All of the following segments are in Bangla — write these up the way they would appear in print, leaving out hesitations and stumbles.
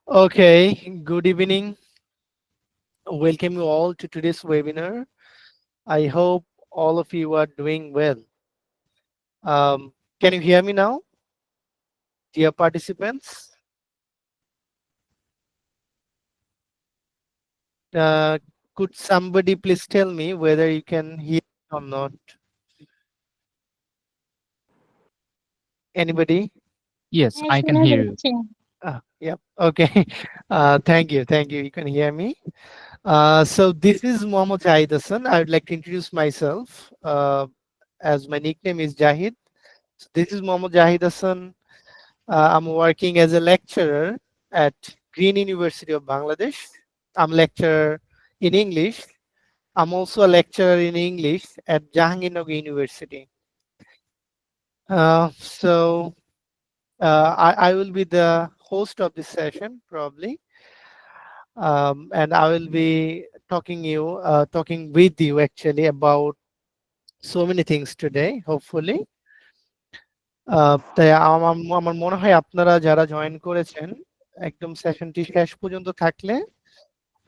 Okay, good evening. Welcome you all to today's webinar. I hope all of you are doing well. Can you hear me now, dear participants? Uh, could somebody please tell me whether you can hear or not? Anybody? Yes, হ্যাঁ, I can শোনা hear you. যাচ্ছে। Yep. Okay. Thank you. Thank you. You can hear me. So this is Mohammad Jahid Hassan. I would like to introduce myself as my nickname is Jahid. So this is Mohammad Jahid Hassan. I'm working as a lecturer at Green University of Bangladesh. I'm lecturer in English. I'm also a lecturer in English at Jahangirnagar University. I will be the host of this session probably, and I will be talking with you actually about so many things today. Hopefully, তাই আমার মনে হয় আপনারা যারা জয়েন করেছেন একদম সেশনটি শেষ পর্যন্ত থাকলে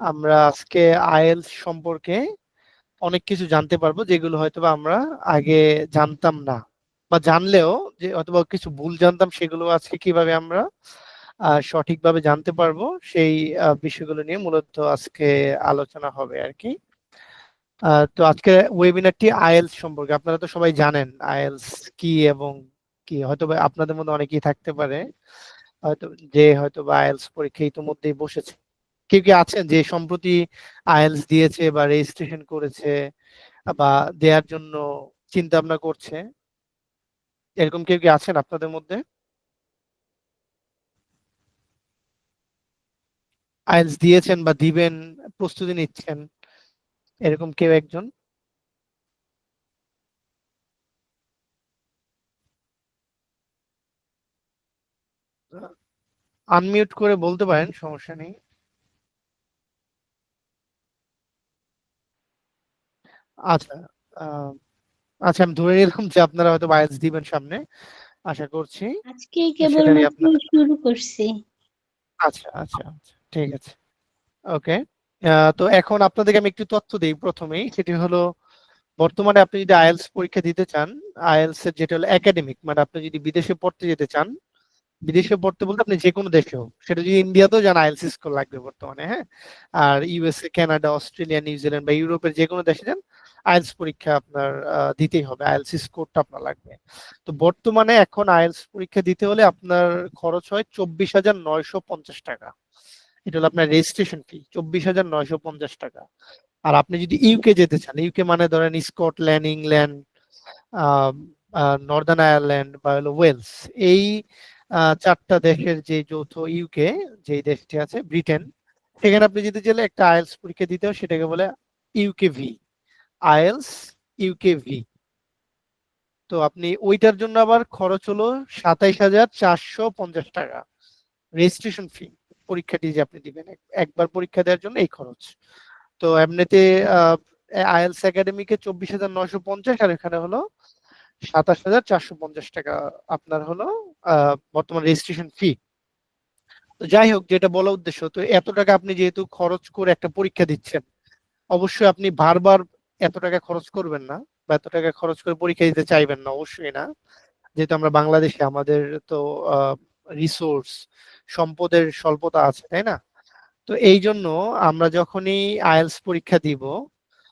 আমরা আজকে আইএলস সম্পর্কে অনেক কিছু জানতে পারবো যেগুলো হয়তোবা আমরা আগে জানতাম না বা জানলেও যে অথবা কিছু ভুল জানতাম সেগুলো আজকে কিভাবে আমরা সঠিকভাবে জানতে পারবো সেই বিষয়গুলো নিয়ে মূলত আজকে আলোচনা হবে আর কি। তো আজকে ওয়েবিনারটি আইএলস সম্পর্কে। আপনারা তো সবাই জানেন আইএলস কি এবং কি, হয়তো আপনাদের মধ্যে অনেকেই থাকতে পারে হয়তো যে হয়তো বা আইএলস পরীক্ষা ইতিমধ্যেই বসেছে। কেউ কি আছেন যে সম্প্রতি আইএলস দিয়েছে বা রেজিস্ট্রেশন করেছে বা দেওয়ার জন্য চিন্তা ভাবনা করছে? এরকম কেউ কি আছেন আপনাদের মধ্যে? আইএলস দিয়েছেন বা দিবেন, প্রস্তুতি নিচ্ছেন, এরকম কেউ একজন? আনমিউট করে বলতে পারেন, সমস্যা নেই। আচ্ছা, আহ, আচ্ছা, আমি ধরে নিলাম যে আপনারা হয়তো আইএলস দিবেন সামনে, আশা করছি। আজকেই তো সেটারই কেবলমাত্র আপনারা। শুরু করছি। আচ্ছা আচ্ছা আচ্ছা, ঠিক আছে। ওকে। তো এখন আপনাদেরকে আমি একটু তথ্য দিই প্রথমেই, সেটি হলো বর্তমানে আপনি যদি আইএলস পরীক্ষা দিতে চান, আইএলস এর যেটা হলো একাডেমিক, মানে আপনি যদি বিদেশে পড়তে যেতে চান, বিদেশে পড়তে বলতে আপনি যে কোনো দেশে হোক, সেটা যদি ইন্ডিয়াতেও যান আইএলস স্কোর লাগবে বর্তমানে, হ্যাঁ। আর ইউএসএ, কানাডা, অস্ট্রেলিয়া, নিউজিল্যান্ড বা ইউরোপের যে কোনো দেশে যান, আইএলস পরীক্ষা আপনার দিতেই হবে, আইএলস স্কোরটা আপনার লাগবে। তো বর্তমানে এখন আইএলস পরীক্ষা দিতে হলে আপনার খরচ হয় 24,950 টাকা। এটা হলো আপনার রেজিস্ট্রেশন ফি, 24,950 টাকা। আর আপনি যদি ইউকে যেতে চান, ইউকে মানে ধরেন স্কটল্যান্ড, ইংল্যান্ড, নর্দার্ন আয়ারল্যান্ড বা হলো ওয়েলস, এই চারটা দেশের যে যৌথ ইউকে, যে দেশটি আছে ব্রিটেন, সেখানে আপনি যেতে চাইলে একটা আইএলস পরীক্ষা দিতে হয়, সেটাকে বলে UK V, IELTS UK V. তো আপনি ওইটার জন্য আবার খরচ হলো 27,450 টাকা রেজিস্ট্রেশন ফি। পরীক্ষাটি যে আপনি দিবেন একবার পরীক্ষা দেওয়ার জন্য এই খরচ। তো এমনিতে আইএলস একাডেমিকে 24,950, আর এখানে হলো 27,450 টাকা আপনার হলো বর্তমান রেজিস্ট্রেশন ফি। তো যাই হোক, যেটা বলা উদ্দেশ্য, তো এত টাকা আপনি যেহেতু খরচ করে একটা পরীক্ষা দিচ্ছেন, অবশ্যই আপনি বারবার এত টাকা খরচ করবেন না বা এত টাকা খরচ করে পরীক্ষা দিতে চাইবেন না, অবশ্যই না। যেহেতু আমরা বাংলাদেশে, আমাদের তো রিসোর্স, সম্পদের স্বল্পতা আছে, তাই না? তো এই জন্য আমরা যখনই আইএলস পরীক্ষা দিব,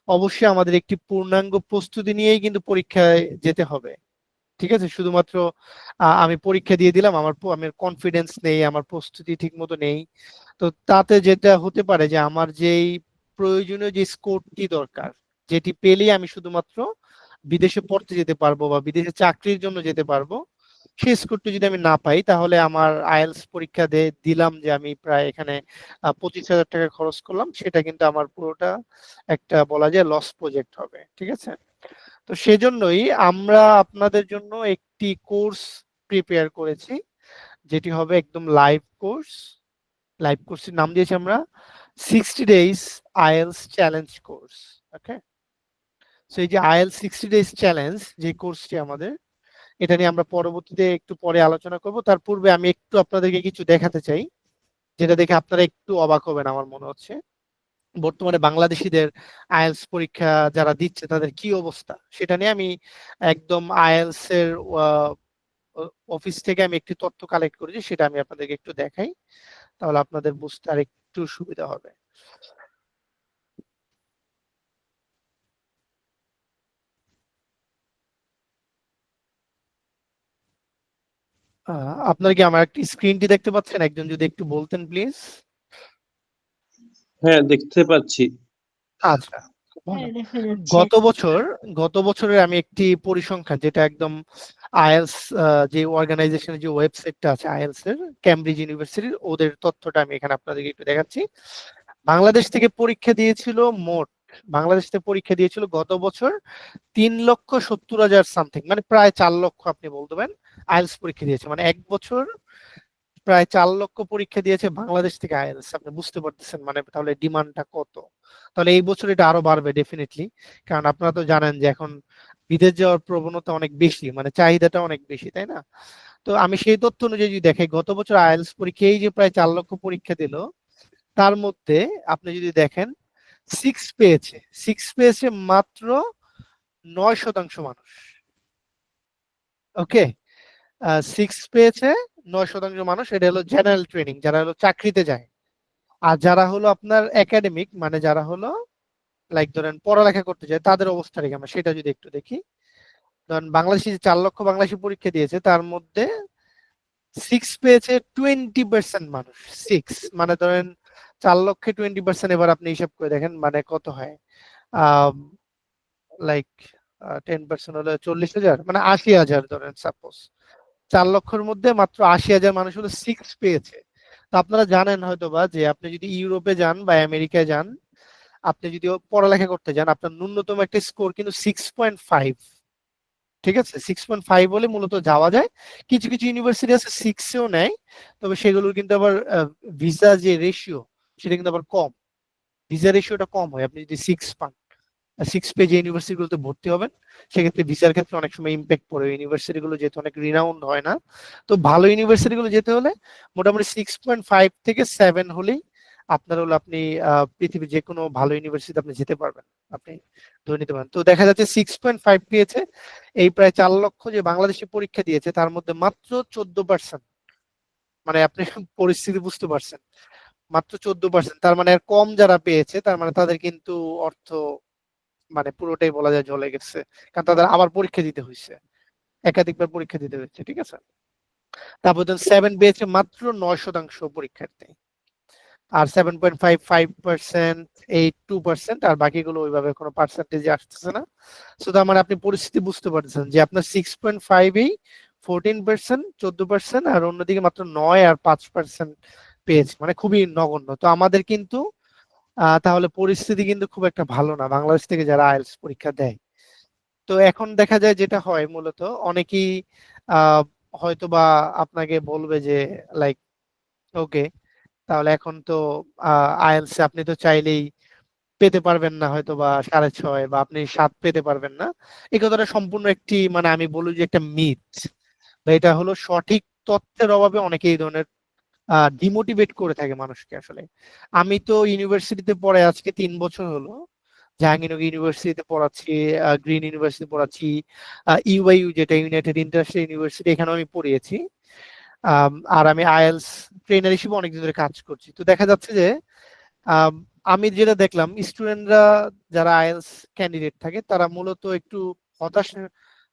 অবশ্যই আমাদের একটি পূর্ণাঙ্গ প্রস্তুতি নিয়েই কিন্তু পরীক্ষায় যেতে হবে। ঠিক আছে? শুধুমাত্র আমি পরীক্ষা দিয়ে দিলাম, আমার কনফিডেন্স নেই, আমার প্রস্তুতি ঠিক মতো নেই, তো তাতে যেটা হতে পারে যে আমার যেই প্রয়োজনীয় যে স্কোরটি দরকার, যেটি পেলেই আমি শুধুমাত্র বিদেশে পড়তে যেতে পারবো বা বিদেশে চাকরির জন্য যেতে পারবো, সেই স্কোরটি যদি আমি না পাই, তাহলে আমার আইএলস পরীক্ষা দিলাম যে আমি প্রায় এখানে 25,000 টাকা খরচ করলাম, সেটা কিন্তু আমার পুরোটা একটা বলা যায় লস প্রজেক্ট হবে। ঠিক আছে? তো সেজন্যই আমরা আপনাদের জন্য একটি কোর্স প্রিপেয়ার করেছি, যেটি হবে একদম লাইভ কোর্স। লাইভ কোর্সের নাম দিয়েছি আমরা 60 days আইএলস চ্যালেঞ্জ কোর্স। ওকে। সো এই যে আইএলস 60 days চ্যালেঞ্জ যে কোর্সটি আমাদের, এটা নিয়ে আমরা পরবর্তীতে একটু পরে আলোচনা করব। তার পূর্বে আমি একটু আপনাদেরকে কিছু দেখাতে চাই। যেটা দেখে আপনারা একটু অবাক হবেন আমার মনে হচ্ছে। বর্তমানে বাংলাদেশিদের আইএলটিএস পরীক্ষা যারা দিচ্ছে তাদের কি অবস্থা সেটা নিয়ে আমি একদম আইএলটিএস এর অফিস থেকে আমি একটি তথ্য কালেক্ট করেছি, সেটা আমি আপনাদেরকে একটু দেখাই, তাহলে আপনাদের বুঝতে আর একটু সুবিধা হবে। আপনারা কি আমার একটি স্ক্রিনটি দেখতে পাচ্ছেন? একজন যদি একটু বলতেন প্লিজ। হ্যাঁ, দেখতে পাচ্ছি। আচ্ছা, গত বছরের আমি একটি পরিসংখ্যান, যেটা একদম আইএলটিএস যে অর্গানাইজেশনের যে ওয়েবসাইটটা আছে আইএলটিএস এর, ক্যামব্রিজ ইউনিভার্সিটির, ওদের তথ্যটা আমি এখানে আপনাদেরকে একটু দেখাচ্ছি। বাংলাদেশ থেকে পরীক্ষা দিয়েছিল বাংলাদেশ থেকে পরীক্ষা দিয়েছিল গত বছর 3,70,000 সামথিং, মানে প্রায় 4 লক্ষ আপনি বলতে পারেন আইএলটিএস পরীক্ষা দিয়েছে। মানে এক বছর প্রায় 4 লক্ষ পরীক্ষা দিয়েছে বাংলাদেশ থেকে আইএলটিএস। আপনি বুঝতে পারতেছেন মানে তাহলে ডিমান্ডটা কত। তাহলে এই বছর এটা আরো বাড়বে ডেফিনেটলি, কারণ আপনারা তো জানেন যে এখন বিদেশ যাওয়ার প্রবণতা অনেক বেশি, মানে চাহিদাটা অনেক বেশি, তাই না? তো আমি সেই তথ্য অনুযায়ী যদি দেখাই, গত বছর আইএলটিএস পরীক্ষা এই যে প্রায় 4 লক্ষ পরীক্ষা দিল, তার মধ্যে আপনি যদি দেখেন সিক্স পেয়েছে মাত্র 9% মানুষ। ওকে, 9% মানুষ। এটা হলো জেনারেল ট্রেনিং, যারা হলো চাকরিতে যায়। আর যারা হলো আপনার একাডেমিক, মানে যারা হলো লাইক ধরেন পড়ালেখা করতে যায়, তাদের অবস্থা কি আমরা সেটা যদি একটু দেখি। ধরেন বাংলাদেশি যে 4 লক্ষ বাংলাদেশি পরীক্ষা দিয়েছে, তার মধ্যে সিক্স পেয়েছে 20% মানুষ। মানে ধরেন 4 লক্ষে 20%, এবার আপনি হিসাব করে দেখেন মানে কত হয়। লাইক 10% হলে 40,000, মানে 80,000 ধরেন সাপোজ। 4 লক্ষের মধ্যে মাত্র 80,000 মানুষ হলো সিক্স পেয়েছে। তো আপনারা জানেন হয়তোবা যে আপনি যদি ইউরোপে যান বা আমেরিকায় যান, আপনি যদি পড়ালেখা করতে যান, আপনার ন্যূনতম একটা স্কোর কিন্তু 6.5। ঠিক আছে, 6.5 হলে মূলত যাওয়া যায়। কিছু কিছু ইউনিভার্সিটি আছে সিক্সেও নেয়, তবে সেগুলোর কিন্তু আবার ভিসা যে রেশিও, সেটা কিন্তু আবার কম। ভিসা রেশিওটা কম হয়। আপনি যদি সিক্স পান, সিক্স পেজ ইউনিভার্সিটি গুলোতে ভর্তি হবেন, সেক্ষেত্রে ভিসার ক্ষেত্রে অনেক সময় ইম্প্যাক্ট পড়ে। ইউনিভার্সিটি গুলো যেহেতু অনেক রিনাউন্ড হয় না, তো ভালো ইউনিভার্সিটি গুলো যেতে হলে মোটামুটি 6.5 থেকে 7 হলেই আপনার হলো আপনি পৃথিবীর যে কোনো ভালো ইউনিভার্সিটি আপনি যেতে পারবেন, আপনি ধরে নিতে পারেন। তো দেখা যাচ্ছে 6.5 পেয়েছে এই প্রায় 4 লক্ষ যে বাংলাদেশে পরীক্ষা দিয়েছে, তার মধ্যে মাত্র 14%। মানে আপনি পরিস্থিতি বুঝতে পারছেন, মাত্র 14%। তার মানে আর কম যারা পেয়েছে, তার মানে তাদের কিন্তু অর্থ মানে পুরোটাই বলা যায় জ্বলে গেছে, কারণ তাদের আবার পরীক্ষা দিতে হয়েছে, একাধিকবার পরীক্ষা দিতে হচ্ছে। ঠিক আছে, তারপর সেভেন পেয়েছে মাত্র 9% পরীক্ষার্থী, আর 7.55%, 2%, আর বাকিগুলো ওইভাবে কোনো পার্সেন্টেজে আসতেছে না। সো তার মানে আপনি পরিস্থিতি বুঝতে পারতেছেন যে আপনার 6.5-এই 14%, 14%, আর অন্যদিকে মাত্র 9 আর 5% পেয়েছে, মানে খুবই নগণ্য। তো আমাদের কিন্তু তাহলে পরিস্থিতি কিন্তু খুব একটা ভালো না বাংলাদেশ থেকে যারা আইএলটিএস পরীক্ষা দেয়। তো এখন দেখা যায় যেটা হয় মূলত অনেকেই আহ হয়তো বা আপনাকে বলবে যে লাইক ওকে, তাহলে এখন তো আইএলটিএস আপনি তো চাইলেই পেতে পারবেন না, হয়তো বা 6.5 বা আপনি 7 পেতে পারবেন না। এই কথাটা সম্পূর্ণ একটি মানে আমি বলি যে একটা মিথ, বা এটা হলো সঠিক তথ্যের অভাবে অনেকে এই ধরনের ডিমোটিভেট করে থাকে মানুষকে। আসলে আমি তো ইউনিভার্সিটিতে পড়ে আজকে 3 বছর হলো, জাহাঙ্গীরনগর ইউনিভার্সিটিতে পড়াচ্ছি, গ্রিন ইউনিভার্সিটি পড়াচ্ছি, ইউআইইউ যেটা ইউনাইটেড ইন্টারন্যাশনাল ইউনিভার্সিটি, এখানে আমি পড়িয়েছি। আর আমি আইএলটিএস ট্রেনার হিসেবে অনেকদিন ধরে কাজ করছি। তো দেখা যাচ্ছে যে আম, আমি যেটা দেখলাম, স্টুডেন্টরা যারা আইএলটিএস ক্যান্ডিডেট থাকে তারা মূলত একটু হতাশ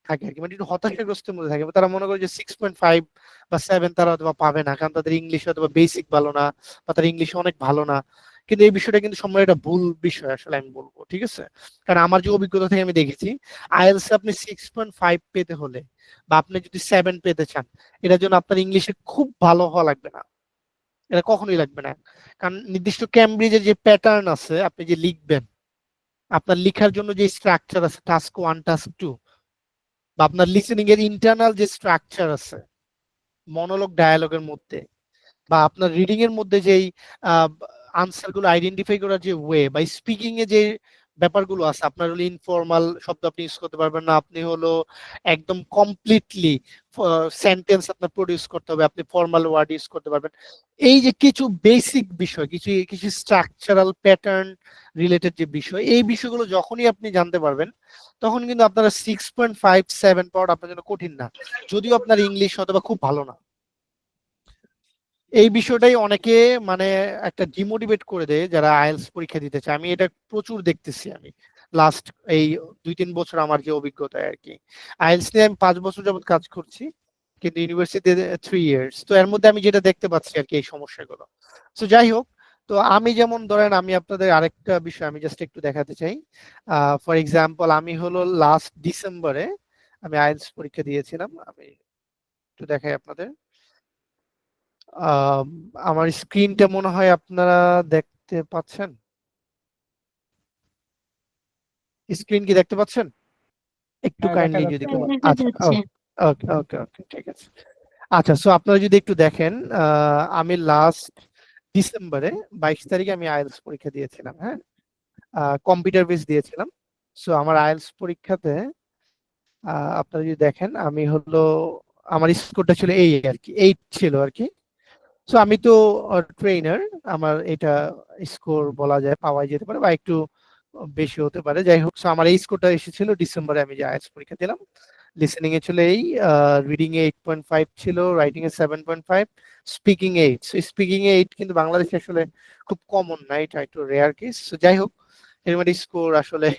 থাকে আর কি, মানে একটু হতাশাগ্রস্তের মধ্যে থাকে। তারা মনে করে যে 6.5 বা 7 তারা হয়তো বা পাবে না, কারণ তাদের ইংলিশ হয়তো বা বেসিক ভালো না, বা তার ইংলিশ অনেক ভালো না। কিন্তু এই বিষয়টা কিন্তু সম্পূর্ণ একটা ভুল বিষয় আসলে আমি বলবো। ঠিক আছে, কারণ আমার যে অভিজ্ঞতা থেকে আমি দেখেছি, আইএলটিএস আপনি 6.5 পেতে হলে বা আপনি যদি 7 পেতে চান, এটার জন্য আপনার ইংলিশে খুব ভালো হওয়া লাগবে না, এটা কখনোই লাগবে না। কারণ নির্দিষ্ট ক্যামব্রিজের যে প্যাটার্ন আছে, আপনি যে লিখবেন, আপনার লেখার জন্য যে স্ট্রাকচার আছে, টাস্ক 1, টাস্ক 2, বা আপনার লিসেনিং এর ইন্টারনাল যে স্ট্রাকচার আছে মনোলগ ডায়ালগের মধ্যে, বা আপনার রিডিং এর মধ্যে যেই আনসার গুলো আইডেন্টিফাই করার যে ওয়ে, বা স্পিকিং এ যে ব্যাপারগুলো আছে, আপনার হলো ইনফর্মাল শব্দ আপনি ইউজ করতে পারবেন না, আপনি হলো একদম কমপ্লিটলি সেন্টেন্স আপনার প্রডিউস করতে হবে, আপনি ফর্মাল ওয়ার্ড ইউজ করতে পারবেন। এই যে কিছু বেসিক বিষয়, কিছু কিছু স্ট্রাকচারাল প্যাটার্ন রিলেটেড যে বিষয়, এই বিষয়গুলো যখনই আপনি জানতে পারবেন তখন কিন্তু আপনারা 6.5-7 পাওয়াটা আপনার জন্য কঠিন না, যদিও আপনার ইংলিশ অথবা খুব ভালো না। এই বিষয়টাই অনেকে মানে একটা ডিমোটিভেট করে দেয় যারা আইএলটিএস পরীক্ষা দিতে চায়। আমি এটা প্রচুর দেখতেছি। আমি লাস্ট এই 2-3 বছর আমার যে অভিজ্ঞতা আর কি, আইএলটিএস নিয়ে আমি 5 বছর যাবত কাজ করছি, কিন্তু ইউনিভার্সিটিতে 3 ইয়ার্স। তো এর মধ্যে আমি যেটা দেখতে পাচ্ছি আর কি এই সমস্যাগুলো। তো যাই হোক, তো আমি যেমন ধরেন আমি আপনাদের আরেকটা বিষয় আমি জাস্ট একটু দেখাতে চাই। ফর এক্সাম্পল, আমি হলো লাস্ট ডিসেম্বরে আমি আইএলটিএস পরীক্ষা দিয়েছিলাম। আমি একটু দেখাই আপনাদের। আমার স্ক্রিনটা মনে হয় আপনারা দেখতে পাচ্ছেন। স্ক্রিন কি দেখতে পাচ্ছেন? একটু হ্যাঁ, দেখা কাইন্ডলি যদি যাচ্ছে। কেউ, দেখা আচ্ছা যাচ্ছে। ওকে ওকে ওকে ঠিক আছে। আচ্ছা, সো আপনারা যদি একটু দেখেন, আমি লাস্ট ডিসেম্বরে 22 তারিখে আমি আইএলটিএস পরীক্ষা দিয়েছিলাম। হ্যাঁ, কম্পিউটার বেস দিয়েছিলাম। সো আমার আইএলটিএস পরীক্ষাতে আপনারা যদি দেখেন, আমি হলো আমার স্কোরটা ছিল এই আর কি, 8 ছিল আর কি। সো আমি তো ট্রেনার, আমার এটা স্কোর বলা যায় পাওয়া যেতে পারে বা একটু বেশি হতে পারে। যাই হোক, সো আমার এই স্কোরটা এসেছিল ডিসেম্বরে আমি যে আইএলটিএস পরীক্ষা দিলাম। লিসেনিং এ ছিল এই, রিডিং এ 8.5 ছিল, রাইটিং এ 7.5, স্পিকিং এ 8। সো স্পিকিং এ 8 কিন্তু বাংলাদেশে আসলে খুব কমন না, এটা একটু রেয়ার কেস। যাই হোক, এর মধ্যে স্কোর আসলে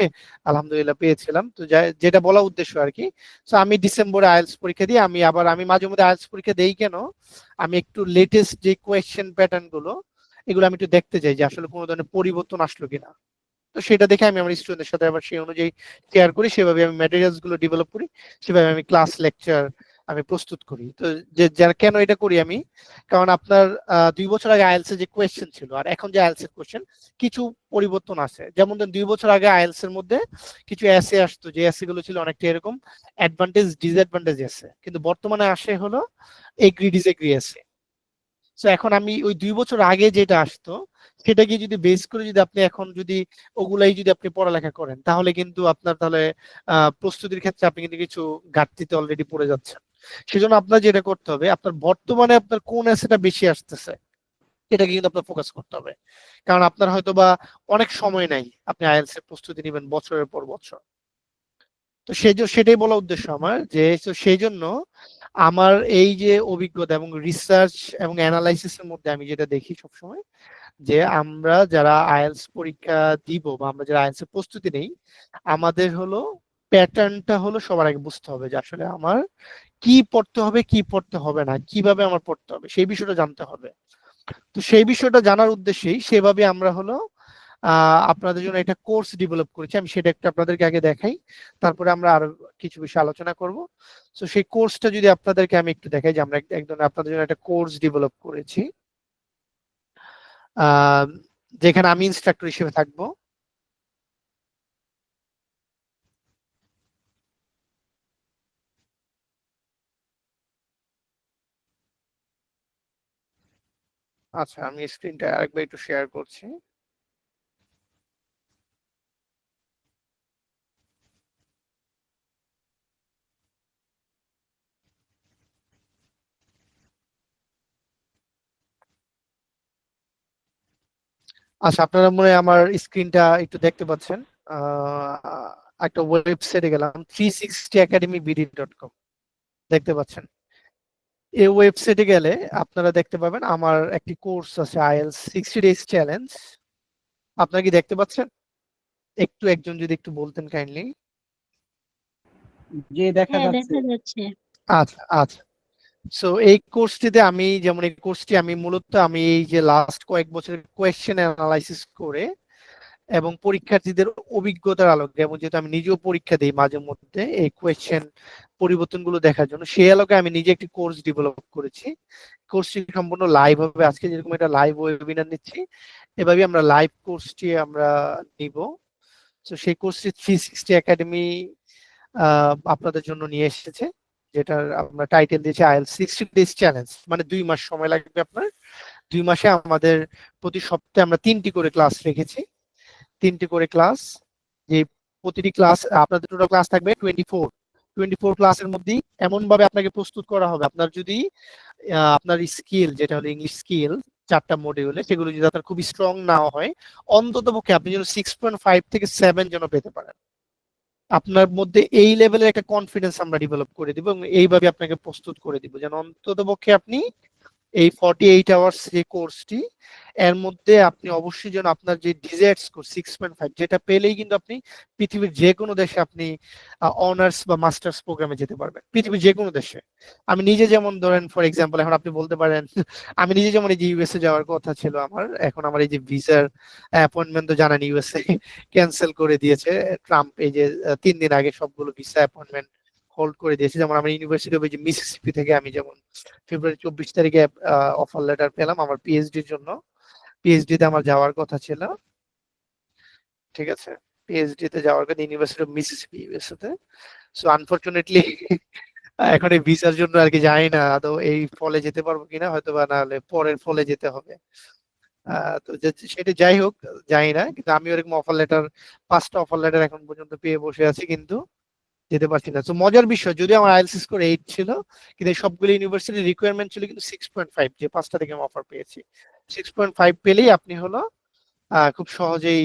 আলহামদুলিল্লাহ পেয়েছিলাম। তো যেটা বলা উদ্দেশ্য আর কি, তো আমি ডিসেম্বরে আইএলটিএস পরীক্ষা দিই। আমি মাঝে মধ্যে আইএলটিএস পরীক্ষা দেই কেন, আমি একটু লেটেস্ট যে কোয়েশ্চেন প্যাটার্ন গুলো, এগুলো আমি একটু দেখতে চাই যে আসলে কোনো ধরনের পরিবর্তন আসলো কিনা। তো সেটা দেখে আমি আমার স্টুডেন্টের সাথে আবার সেই অনুযায়ী শেয়ার করি, সেভাবে আমি ম্যাটেরিয়ালস গুলো ডেভেলপ করি, সেভাবে আমি ক্লাস লেকচার আমি প্রস্তুত করি। তো যে যারা কেন এটা করি আমি, কারণ আপনার 2 বছর আগে আইএলটিএস এর যে কোয়েশ্চেন ছিল আর এখন যে আইএলটিএস এর কোয়েশ্চেন, কিছু পরিবর্তন আছে। যেমন 2 বছর আগে আইএলটিএস এর মধ্যে কিছু এসে আসতো, যে এসে গুলো ছিল অনেকটা এরকম অ্যাডভান্টেজ ডিসঅ্যাডভান্টেজ এসে, কিন্তু বর্তমানে আসে হলো এগ্রি ডিসএগ্রি এসে। তো এখন আমি ওই 2 বছর আগে যেটা আসতো সেটাকে যদি বেস করে যদি আপনি এখন যদি ওগুলাই যদি আপনি পড়ালেখা করেন, তাহলে কিন্তু আপনার তাহলে প্রস্তুতির ক্ষেত্রে আপনি কিন্তু কিছু ঘাটতিতে অলরেডি পড়ে যাচ্ছেন। সেজন্য আপনার যেটা করতে হবে, আপনার বর্তমানে আপনার কোন অ্যাসেটটা বেশি আসতেছে এটাকে কিন্তু আপনার ফোকাস করতে হবে। কারণ আপনার হয়তো বা অনেক সময় নাই, আপনি আইএলটিএস এর প্রস্তুতি নেবেন বছরের পর বছর। তো সেটাই বলা উদ্দেশ্য আমার, যে সেই জন্য আমার এই যে অভিজ্ঞতা এবং রিসার্চ এবং অ্যানালাইসিস এর মধ্যে আমি যেটা দেখি সবসময়, যে আমরা যারা আইএলটিএস পরীক্ষা দিব বা আমরা যারা আইএলটিএস এর প্রস্তুতি নেই, আমাদের হলো প্যাটার্নটা হলো সবার আগে বুঝতে হবে যে আসলে আমার কি পড়তে হবে কি পড়তে হবে না, কিভাবে আমার পড়তে হবে সেই বিষয়টা জানতে হবে। তো সেই বিষয়টা জানার উদ্দেশ্যেই সেভাবে আমরা হলো আপনাদের জন্য একটা কোর্স ডেভেলপ করেছি। আমি সেটা একটু আপনাদেরকে আগে দেখাই, তারপরে আমরা আরো কিছু বিষয় আলোচনা করব। তো সেই কোর্সটা যদি আপনাদেরকে আমি একটু দেখাই, যে আমরা একদম আপনাদের জন্য একটা কোর্স ডেভেলপ করেছি, যেখানে আমি ইনস্ট্রাক্টর হিসেবে থাকবো। আচ্ছা, আমি স্ক্রিনটা আরেকবার একটু শেয়ার করছি। আচ্ছা, আপনারা মনে হয় আমার স্ক্রিনটা একটু দেখতে পাচ্ছেন। একটা ওয়েবসাইটে গেলাম, 360academybd.com, দেখতে পাচ্ছেন? এই ওয়েবসাইটে গেলে আপনারা দেখতে পাবেন আমার একটি কোর্স আছে, আইএলটিএস 60 ডেজ চ্যালেঞ্জ। আপনারা কি দেখতে পাচ্ছেন? একটু একজন যদি একটু বলতেন কাইন্ডলি। জি, দেখা হ্যাঁ, যাচ্ছে। দেখা যাচ্ছে। আচ্ছা আচ্ছা, সো এই কোর্সটিতে আমি যেমন এই কোর্সটি আমি মূলত আমি এই যে লাস্ট কয়েক বছরের কোয়েশ্চেন অ্যানালাইসিস করে এবং পরীক্ষার্থীদের অভিজ্ঞতার আলোকে, এবং যেহেতু আমি নিজেও পরীক্ষা দিই মাঝে মধ্যে এই কোয়েশ্চেন পরিবর্তনগুলো দেখার জন্য, সেই আলোকে আমি নিজে একটি কোর্স ডেভেলপ করেছি। কোর্সটি সম্পূর্ণ লাইভ হবে, আজকে যেরকম এটা লাইভ ওয়েবিনার নিচ্ছি, এভাবে আমরা লাইভ কোর্সটি আমরা নিব। তো সেই কোর্সটি 360 একাডেমি আপনাদের জন্য নিয়ে এসেছে, যেটার আমরা টাইটেল দিয়েছি আইএলটিএস 60 ডেজ চ্যালেঞ্জ। মানে 2 মাস সময় লাগবে আপনার। 2 মাসে আমাদের প্রতি সপ্তাহে আমরা 3টি করে ক্লাস রেখেছি, 3টি করে ক্লাস। যে প্রতিটি ক্লাস আপনাদের টোটাল ক্লাস থাকবে 24। 24 ক্লাসের মধ্যেই এমন ভাবে আপনাকে প্রস্তুত করা হবে, আপনার যদি আপনার স্কিল যেটা হলো ইংলিশ স্কিল 4টা মডিউলে, সেগুলো যদি আপনার খুবই স্ট্রং না হয়, অন্তত পক্ষে আপনি যেন 6.5 থেকে 7 যেন পেতে পারেন। আপনার মধ্যে এই লেভেলের একটা কনফিডেন্স আমরা ডেভেলপ করে দিব এবং এইভাবে আপনাকে প্রস্তুত করে দিব যেন অন্তত পক্ষে আপনি এই 48 আওয়ার্স যে কোর্সটি, এর মধ্যে আপনি অবশ্যই যেন আপনার যে ডিজায়ার্ড স্কোর 6.5, যেটা পেলেই কিন্তু আপনি পৃথিবীর যে কোনো দেশে আপনি অনার্স বা মাস্টার্স প্রোগ্রামে যেতে পারবেন, পৃথিবীর যে কোনো দেশে। আমি নিজে যেমন ধরেন ফর এক্সাম্পল, এখন আপনি বলতে পারেন আমি নিজে যেমন এই যে ইউএসএ যাওয়ার কথা ছিল আমার, এখন আমার এই যে ভিসার অ্যাপয়েন্টমেন্ট তো জানেন ইউএসএ ক্যান্সেল করে দিয়েছে ট্রাম্প, এই যে 3 দিন আগে সবগুলো ভিসা অ্যাপয়েন্টমেন্ট হোল্ড করে দিয়েছে। যেমন আমার ইউনিভার্সিটি অফ মিসিসিপি থেকে আমি যেমন ফেব্রুয়ারি 24 তারিখে অফার লেটার পেলাম আমার পিএইচডির জন্য। পিএইচডি তে আমার যাওয়ার কথা ছিল, ঠিক আছে, পিএইচডি তে যাওয়ার কথা ইউনিভার্সিটি অফ মিসিসিপি ইউএসএ তে। সো আনফরচুনেটলি এখন এই ভিসার জন্য আর কি জানি না আদৌ এই ফলে যেতে পারবো কিনা, হয়তো বা না হলে পরের ফলে যেতে হবে। তো সেটা যাই হোক, জানি না, কিন্তু আমি ওরকম অফার লেটার 5টা অফার লেটার এখন পর্যন্ত পেয়ে বসে আছি, কিন্তু যেতে পারছি না। তো মজার বিষয়, যদিও আমার আইএলটিএস স্কোর 8 ছিল, কিন্তু এই সবগুলো ইউনিভার্সিটির রিকোয়ারমেন্ট ছিল কিন্তু 6.5, যে 5টা থেকে আমি অফার পেয়েছি। 6.5 পেলেই আপনি হলো খুব সহজেই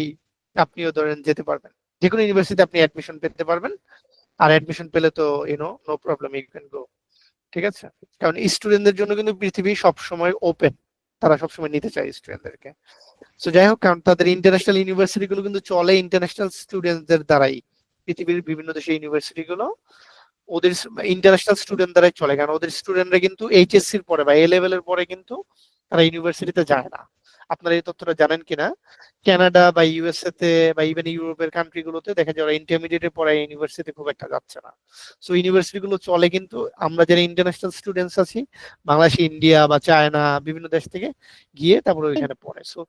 আপনিও ধরেন যেতে পারবেন, যে কোনো ইউনিভার্সিটিতে আপনি অ্যাডমিশন পেতে পারবেন। আর অ্যাডমিশন পেলে তো no problem, you can go. ঠিক আছে, কারণ স্টুডেন্টদের জন্য কিন্তু পৃথিবী সবসময় ওপেন, তারা সবসময় নিতে চায় স্টুডেন্টদেরকে। তো যাই হোক, কারণ তাদের ইন্টারন্যাশনাল ইউনিভার্সিটি গুলো কিন্তু চলে ইন্টারন্যাশনাল স্টুডেন্টদের দ্বারাই, পৃথিবীর বিভিন্ন দেশের ইউনিভার্সিটি গুলো ওদের ইন্টারন্যাশনাল স্টুডেন্ট দ্বারাই চলে, কারণ ওদের স্টুডেন্টরা কিন্তু এইচএসসির পরে বা এ লেভেলের পরে কিন্তু তারা ইউনিভার্সিটিতে যায় না। আপনারা এই তথ্যটা জানেন কিনা? কানাডা বা ইউএসএ তে বা ইভেন ইউরোপের কান্ট্রি গুলোতে দেখা যায় ওরা ইন্টারমিডিয়েটের পরে ইউনিভার্সিটি খুব একটা যাচ্ছে না। সো ইউনিভার্সিটি গুলো চলে, কিন্তু আমরা যারা ইন্টারন্যাশনাল স্টুডেন্টস আছি, বাংলাদেশ, ইন্ডিয়া বা চায়না বিভিন্ন দেশ থেকে গিয়ে তারপরে ওইখানে পড়ে, সো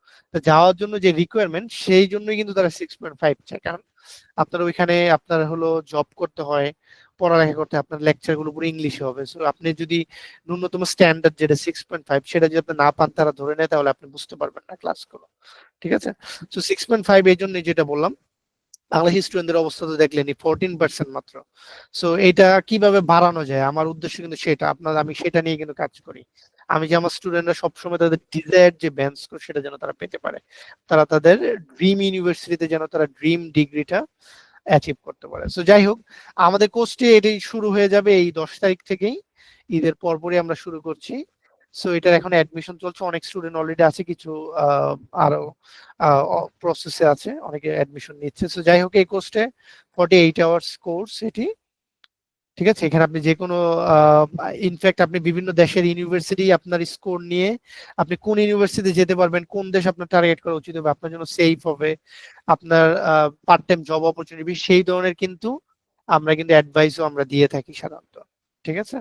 যাওয়ার জন্য যে রিকোয়ারমেন্ট, সেই জন্যই কিন্তু তারা 6.5 চায়। কারণ আপনার ওইখানে আপনার হলো জব করতে হয়, পড়ালেখা করতে হয়, আপনার লেকচার গুলো পুরো ইংলিশে হবে। সো আপনি যদি ন্যূনতম স্ট্যান্ডার্ড যেটা 6.5, সেটা যদি আপনি না পান, তারা ধরে নেয়, তাহলে আপনি বুঝতে পারবেন না ক্লাসগুলো। ঠিক আছে, তো 6.5 এই জন্য যেটা বললাম, বাংলাদেশি স্টুডেন্টদের অবস্থা তো দেখলেনি, 14% মাত্র। সো এটা কিভাবে বাড়ানো যায়, আমার উদ্দেশ্য কিন্তু সেটা, আমি সেটা নিয়ে কিন্তু কাজ করি। আমি যে আমার স্টুডেন্টরা সবসময় তাদের ডিজায়ার যে ব্যান্ড স্কোর, সেটা যেন তারা পেতে পারে, তারা তাদের ড্রিম ইউনিভার্সিটিতে যেন তারা ড্রিম ডিগ্রিটা অ্যাচিভ করতে পারে। সো যাই হোক, আমাদের কোর্সটি এটাই শুরু হয়ে যাবে এই 10 তারিখ থেকেই, ঈদের পরপরই আমরা শুরু করছি। সো এটার এখন অ্যাডমিশন চলছে, অনেক স্টুডেন্ট অলরেডি আছে, কিছু আরো প্রসেসে আছে, অনেকে অ্যাডমিশন নিচ্ছে। সো যাই হোক, এই কোর্সে 48 আওয়ার্স কোর্স এটি। ঠিক আছে, এখানে আপনি যে কোনো ইনফ্যাক্ট আপনি বিভিন্ন দেশের ইউনিভার্সিটি আপনার স্কোর নিয়ে আপনি কোন ইউনিভার্সিটিতে যেতে পারবেন, কোন দেশ আপনার টার্গেট করা উচিত হবে, আপনার জন্য সেফ হবে, আপনার পার্ট টাইম জব অপরচুনিটি, সেই ধরনের কিন্তু আমরা কিন্তু অ্যাডভাইসও আমরা দিয়ে থাকি সাধারণত। ঠিক আছে,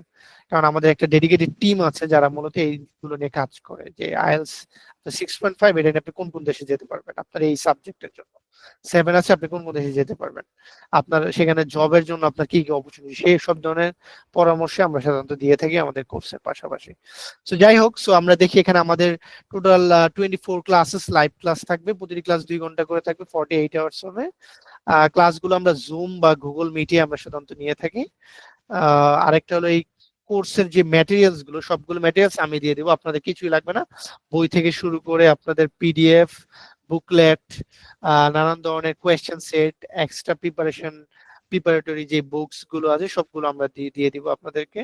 কারণ আমাদের একটা ডেডিকেটেড টিম আছে যারা মূলত এইগুলো নিয়ে কাজ করে, যে আইএলস 6.5 এটা নিয়ে আপনি কোন কোন দেশে যেতে পারবেন, আপনার এই সাবজেক্টের জন্য 7 আছে, আপনি কোন কোন দেশে যেতে পারবেন, আপনার সেখানে জবের জন্য আপনার কি কি অপরচুনিটি, সেই সব ধরনের পরামর্শ আমরা সাধারণত দিয়ে থাকি আমাদের কোর্সের পাশাপাশি। সো যাই হোক, সো আমরা দেখি এখানে আমাদের টোটাল 24 ক্লাসেস লাইভ ক্লাস থাকবে, প্রতিটি ক্লাস 2 ঘন্টা করে থাকবে, 48 আওয়ার্স হবে। ক্লাসগুলো আমরা জুম বা গুগল মিটে আমরা সাধারণত নিয়ে থাকি। আরেকটা হলো এই কোর্সের যে ম্যাটেরিয়ালস গুলো, সবগুলো ম্যাটেরিয়ালস আমি দিয়ে দেবো, আপনাদের কিছুই লাগবে না, বই থেকে শুরু করে আপনাদের পিডিএফ, বুকলেট, নানান ধরনের কোয়েশ্চেন সেট, এক্সট্রা প্রিপারেটরি যে বুকস গুলো আছে, সবগুলো আমরা দিয়ে দিব আপনাদেরকে।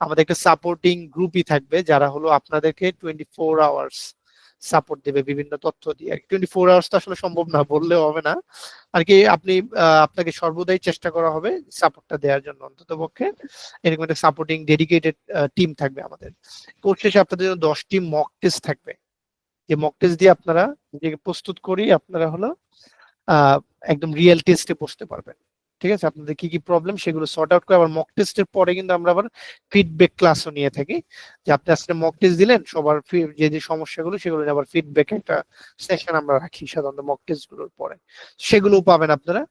আমাদের একটা সাপোর্টিং গ্রুপই থাকবে, যারা হলো আপনাদেরকে 24 আওয়ার্স সাপোর্ট দেবে বিভিন্ন তথ্য দিয়ে। 24 আওয়ার্স তো আসলে সম্ভব না, বললেও হবে না আর কি, আপনাকে সর্বদাই চেষ্টা করা হবে সাপোর্টটা দেওয়ার জন্য, অন্তত পক্ষে এরকম একটা সাপোর্টিং ডেডিকেটেড টিম থাকবে আমাদের। কোর্স শেষে আপনাদের জন্য 10টি মক টেস্ট থাকবে, যে মক টেস্ট দিয়ে আপনারা নিজেকে প্রস্তুত করি আপনারা হলো একদম রিয়েল টেস্টে বসতে পারবেন। ঠিক আছে, আপনাদের কি কি প্রবলেম সেগুলো সর্ট আউট করে, আবার মক টেস্টের পরে কিন্তু আমরা আবার ফিডব্যাক ক্লাসও নিয়ে থাকি, যে আপনি আসলে মক টেস্ট দিলেন, সবার যে যে সমস্যাগুলো সেগুলো নিয়ে আবার ফিডব্যাক একটা সেশন আমরা রাখি সাধারণত মক টেস্ট গুলোর পরে, সেগুলোও পাবেন আপনারা।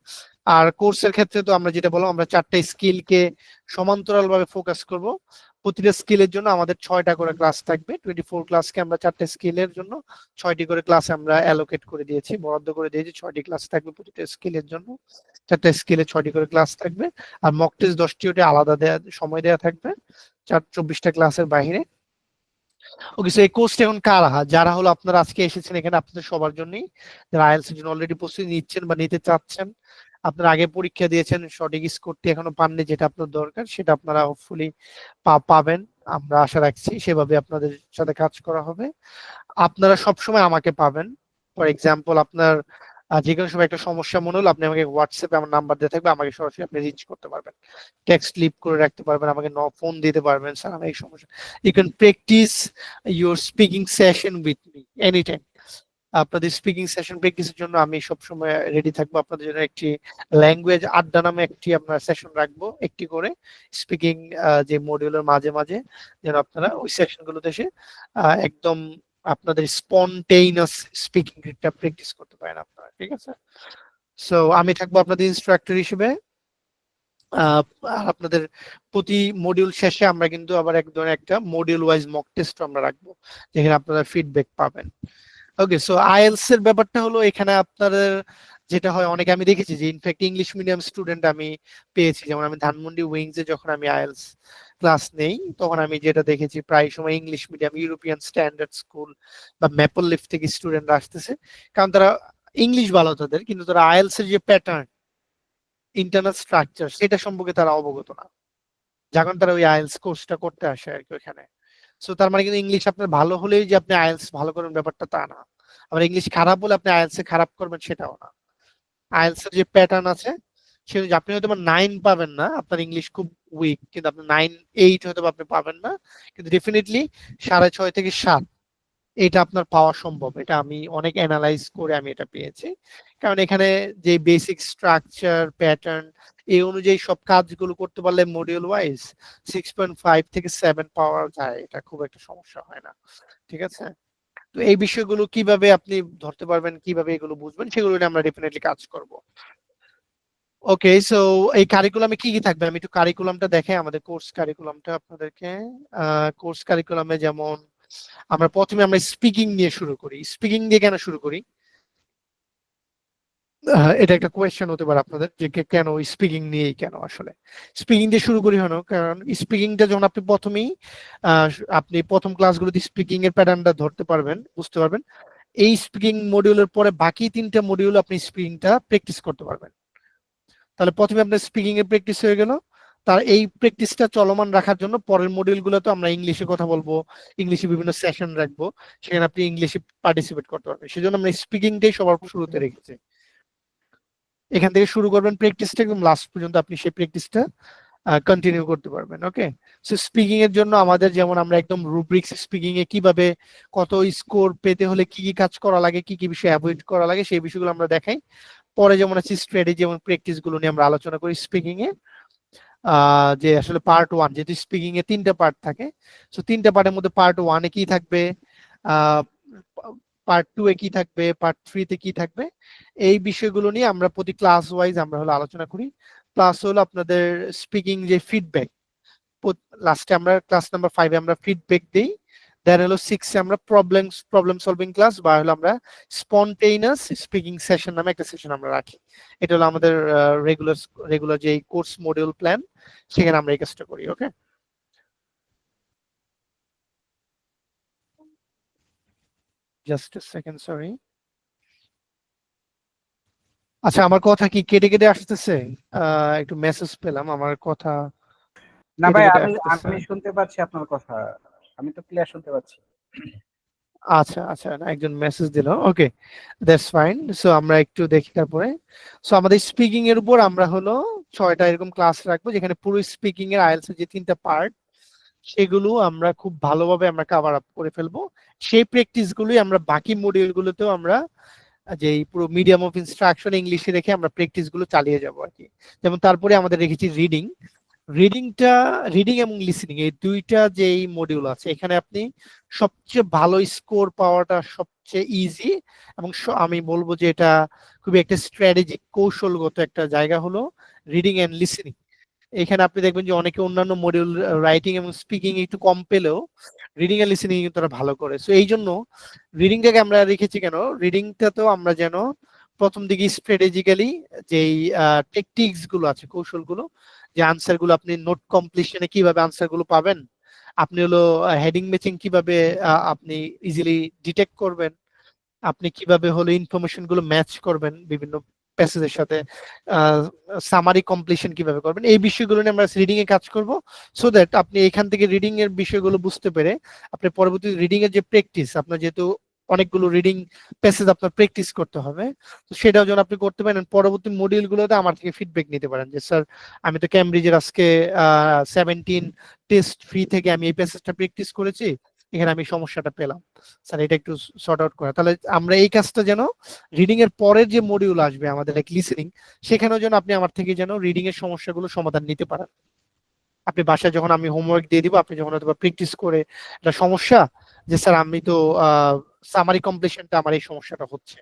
আর কোর্সের ক্ষেত্রে তো আমরা যেটা বললাম, আমরা 4টা স্কিলকে সমান্তরাল ভাবে ফোকাস করব। প্রতিটা স্কিলের জন্য আমাদের 6টা করে ক্লাস থাকবে। 24 ক্লাসকে আমরা 4টে স্কিলের জন্য 6টি করে ক্লাস আমরা অ্যালোকেট করে দিয়েছি, বরাদ্দ করে দিয়েছি। 6টি ক্লাস থাকবে প্রতিটা স্কিলের জন্য, 4টা স্কিলে 6টি করে ক্লাস থাকবে। আর মক টেস্ট 10টি ওটা আলাদা সময় দেওয়া থাকবে 24টা ক্লাসের বাইরে। ওকে, সো এই কোর্সটা এখন কারা, যারা হলো আপনারা আজকে এসেছেন এখানে, আপনাদের সবার জন্যই, যারা আইএলটিএস এর জন্য অলরেডি প্রস্তুতি নিচ্ছেন বা নিতে চাচ্ছেন, আপনারা আগে পরীক্ষা দিয়েছেন, সঠিক স্কোরটি এখনো পাননি, যেটা আপনার দরকার সেটা আপনারা হোপফুলি পাবেন, আমরা আশা রাখছি। সেভাবে আপনাদের সাথে কাজ করা হবে। আপনারা সবসময় আমাকে পাবেন। ফর এক্সাম্পল, আপনার যে কোনো সময় একটা সমস্যা মনে হলো, আপনি আমাকে হোয়াটসঅ্যাপে আমার নাম্বার দিয়ে থাকবে, আমাকে সরাসরি আপনি রিচ করতে পারবেন, টেক্সট লিভ করে রাখতে পারবেন, আমাকে ফোন দিতে পারবেন, স্যার আমার এই সমস্যা। You can practice your speaking session with me any time. আপনাদের স্পিকিং সেশন প্র্যাকটিসের জন্য আমি সবসময় রেডি থাকবো। আপনাদের জন্য একটি ল্যাঙ্গুয়েজ আড্ডা নামে একটি আমরা সেশন রাখবো, একটি করে স্পিকিং যে মডিউলের মাঝে মাঝে, যেন আপনারা ওই সেশন গুলোতে এসে একদম আপনাদের স্পন্টেনিয়াস স্পিকিংটা প্র্যাকটিস করতে পারেন আপনারা, ঠিক আছে? সো আমি থাকবো আপনাদের ইনস্ট্রাক্টর হিসেবে। আর আপনাদের প্রতি মডিউল শেষে আমরা কিন্তু আবার এক ধরনের একটা মডিউল ওয়াইজ মক টেস্ট আমরা রাখবো, যেখানে আপনারা ফিডব্যাক পাবেন। ওকে, সো আইএলস এর ব্যাপারটা হলো এখানে আপনাদের যেটা হয়, অনেকে আমি দেখেছি যে ইনফ্যাক্ট ইংলিশ মিডিয়াম স্টুডেন্ট আমি পেয়েছি, যেমন আমি ধানমন্ডি উইংসে যখন আমি আইএলস ক্লাস নেই, তখন আমি যেটা দেখেছি প্রায় সময় English medium, European standard school বা ম্যাপল লিফট থেকে স্টুডেন্টরা আসতেছে, কারণ তারা ইংলিশ ভালো তাদের, কিন্তু তারা আইএলস এর যে প্যাটার্ন, ইন্টারনাল স্ট্রাকচার, সেটা সম্পর্কে তারা অবগত না, যখন তারা ওই আইএলস কোর্সটা করতে আসে আর কি ওখানে। সো তার মানে কিন্তু ইংলিশ আপনার ভালো হলেই যে আপনি আইএলস ভালো করবেন ব্যাপারটা তা না, আবার ইংলিশ খারাপ হলে আপনি আইএলস এ খারাপ করবেন সেটাও না। আইএলস এর যে প্যাটার্ন আছে সেটা আপনি হয়তো 9 পাবেন না, আপনার ইংলিশ খুব উইক, কিন্তু আপনি 9-8 হয়তো আপনি পাবেন না, কিন্তু ডেফিনেটলি 6.5 থেকে 7 এটা আপনার পাওয়া সম্ভব। এটা আমি অনেক অ্যানালাইজ করে আমি এটা পেয়েছি, কারণ এখানে যে বেসিক স্ট্রাকচার প্যাটার্ন এই অনুযায়ী সব কাজগুলো করতে পারলে মডিউল ওয়াইজ 6.5 থেকে 7 পাওয়া যায়, এটা খুব একটা সমস্যা হয় না, ঠিক আছে? তো এই বিষয়গুলো কিভাবে আপনি ধরতে পারবেন, কিভাবে এগুলো বুঝবেন, সেগুলো নিয়ে আমরা ডেফিনেটলি কাজ করব। ওকে, সো এই কারিকুলামে কি কি থাকবে, আমি একটু কারিকুলামটা দেখাই, আমাদের কোর্স কারিকুলামটা আপনাদেরকে। কোর্স কারিকুলামে যেমন আমরা প্রথমে আমরা স্পিকিং নিয়ে শুরু করি। স্পিকিং দিয়ে কেন শুরু করি, এটা একটা কোয়েশ্চেন হতে পারে আপনাদের, যে কেন স্পিকিং নিয়েই, কেন আসলে স্পিকিং দিয়ে শুরু করি হলো, কারণ স্পিকিংটা যখন আপনি প্রথমেই আহ, আপনি প্রথম ক্লাসগুলোতে স্পিকিং এর প্যাটার্নটা ধরতে পারবেন, বুঝতে পারবেন, এই স্পিকিং মডিউলের পরে বাকি 3টা মডিউল আপনি স্পিকিংটা প্র্যাকটিস করতে পারবেন। তাহলে প্রথমে আপনার স্পিকিং এর প্র্যাকটিস হয়ে গেল, তার এই প্র্যাকটিসটা চলমান রাখার জন্য পরের মডিউলগুলোতে আমরা ইংলিশে কথা বলবো, ইংলিশে বিভিন্ন সেশন রাখবো, সেখানে আপনি ইংলিশে পার্টিসিপেট করতে পারবেন। সেজন্য আমরা স্পিকিংটাই সবার শুরুতে রেখেছি। এখান থেকে শুরু করবেন প্র্যাকটিসটা, একদম লাস্ট পর্যন্ত আপনি সেই প্র্যাকটিসটা কন্টিনিউ করতে পারবেন। ওকে, সো স্পিকিং এর জন্য আমাদের যেমন আমরা একদম রুব্রিক্স, স্পিকিং এ কিভাবে কত স্কোর পেতে হলে কি কি কাজ করা লাগে, কি কি বিষয় অ্যাভয়েড করা লাগে, সেই বিষয়গুলো আমরা দেখাই। পরে যেমন আছে স্ট্র্যাটেজি এবং প্র্যাকটিস গুলো নিয়ে আমরা আলোচনা করি স্পিকিং এ। যে আসলে পার্ট 1, যেহেতু স্পিকিং এ 3টা পার্ট থাকে, সো 3টা পার্টের মধ্যে পার্ট 1 এ কি থাকবে, পার্ট 2 এ কি থাকবে, পার্ট 3 তে কি থাকবে, এই বিষয়গুলো নিয়ে আমরা প্রতি ক্লাস ওয়াইজ আমরা হলো আলোচনা করি। প্লাস হলো আপনাদের স্পিকিং যে ফিডব্যাক, লাস্টে আমরা ক্লাস নাম্বার 5 এ আমরা ফিডব্যাক দেই। দেন হলো 6 এ আমরা প্রবলেম সলভিং ক্লাস, বা হলো আমরা স্পন্টেনিয়াস স্পিকিং সেশন নামে একটা সেশন আমরা রাখি। এটা হলো আমাদের রেগুলার রেগুলার যে কোর্স মডিউল প্ল্যান, সেখানে আমরা এই কাজটা করি। ওকে, জাস্ট এ সেকেন্ড, সরি। আচ্ছা, আমার কথা কি কেটে কেটে আসতেছে? একটু মেসেজ পেলাম, আমার কথা না কেটে ভাই, কেটে আমি আসতেছে। আমি শুনতে পাচ্ছি আপনার কথা, আমি তো ক্লিয়ার শুনতে পাচ্ছি। আচ্ছা আচ্ছা, না, একজন মেসেজ দিল। ওকে, দ্যাটস ফাইন। সো আমরা একটু দেখি তারপরে। সো আমাদের স্পিকিং এর উপর আমরা হলো 6টা এরকম ক্লাস রাখবো, যেখানে পুরো স্পিকিং এর আইএলটিএস এর যে 3টা পার্ট, সেগুলো আমরা খুব ভালোভাবে আমরা কভার আপ করে ফেলবো। সেই প্র্যাকটিস গুলোই আমরা বাকি মডিউল গুলোতেও আমরা যে পুরো মিডিয়াম অফ ইনস্ট্রাকশন ইংলিশে রেখে আমরা প্র্যাকটিস গুলো চালিয়ে যাবো আর কি। যেমন তারপরে আমাদের রেখেছি রিডিং। রিডিংটা, রিডিং এবং লিসেনিং এই দুইটা যেই মডিউল আছে, এখানে আপনি সবচেয়ে ভালো স্কোর পাওয়াটা সবচেয়ে ইজি, এবং আমি বলবো যে এটা খুবই একটা স্ট্র্যাটেজিক কৌশলগত একটা জায়গা হলো রিডিং এন্ড লিসেনিং। এখানে আপনি দেখবেন যে অনেকে অন্যান্য মডিউল রাইটিং এবং স্পিকিং একটু কম পেলেও রিডিং এর লিসেনিং কিন্তু তারা ভালো করে। সো এই জন্য রিডিংটাকে আমরা রেখেছি কেন, রিডিংটাতেও আমরা যেন প্রথম দিকে স্ট্র্যাটেজিক্যালি যেই টেকটিক্স গুলো আছে, কৌশলগুলো, যে আনসার গুলো আপনি নোট কমপ্লিশনে কিভাবে আনসার গুলো পাবেন, আপনি হলো হেডিং ম্যাচিং কিভাবে আপনি ইজিলি ডিটেক্ট করবেন, আপনি কিভাবে হলো ইনফরমেশন গুলো ম্যাচ করবেন বিভিন্ন প্যাসেজের সাথে, সামারি কমপ্লিশন কিভাবে করবেন, এই বিষয়গুলো নিয়ে আমরা রিডিং এ কাজ করব, সো দ্যাট আপনি এখান থেকে রিডিং এর বিষয়গুলো বুঝতে পেরে আপনি পরবর্তী রিডিং এর যে প্র্যাকটিস, আপনার যেহেতু অনেকগুলো রিডিং প্যাসেজ আপনার প্র্যাকটিস করতে হবে, তো সেটাও যেন আপনি করতে পারেন। পরবর্তী মডিউল গুলোতে আমার থেকে ফিডব্যাক নিতে পারেন যে স্যার আমি তো ক্যামব্রিজের আজকে 17 টেস্ট ফ্রি থেকে আমি এই প্যাসেজটা প্র্যাকটিস করেছি, এখানে আমি সমস্যাটা পেলাম, স্যার এটা একটু সর্ট আউট করা। তাহলে আমরা এই কাজটা যেন রিডিং এর পরের যে মডিউল আসবে আমাদের লাইক লিসেনিং, সেখানেও যেন আপনি আমার থেকে যেন রিডিং এর সমস্যাগুলো সমাধান নিতে পারেন। আপনি বাসায় যখন আমি হোমওয়ার্ক দিয়ে দিব, আপনি যখন হয়তো প্র্যাকটিস করে একটা সমস্যা, যে স্যার আমি তো সামারি কমপ্লিশনটা আমার এই সমস্যাটা হচ্ছে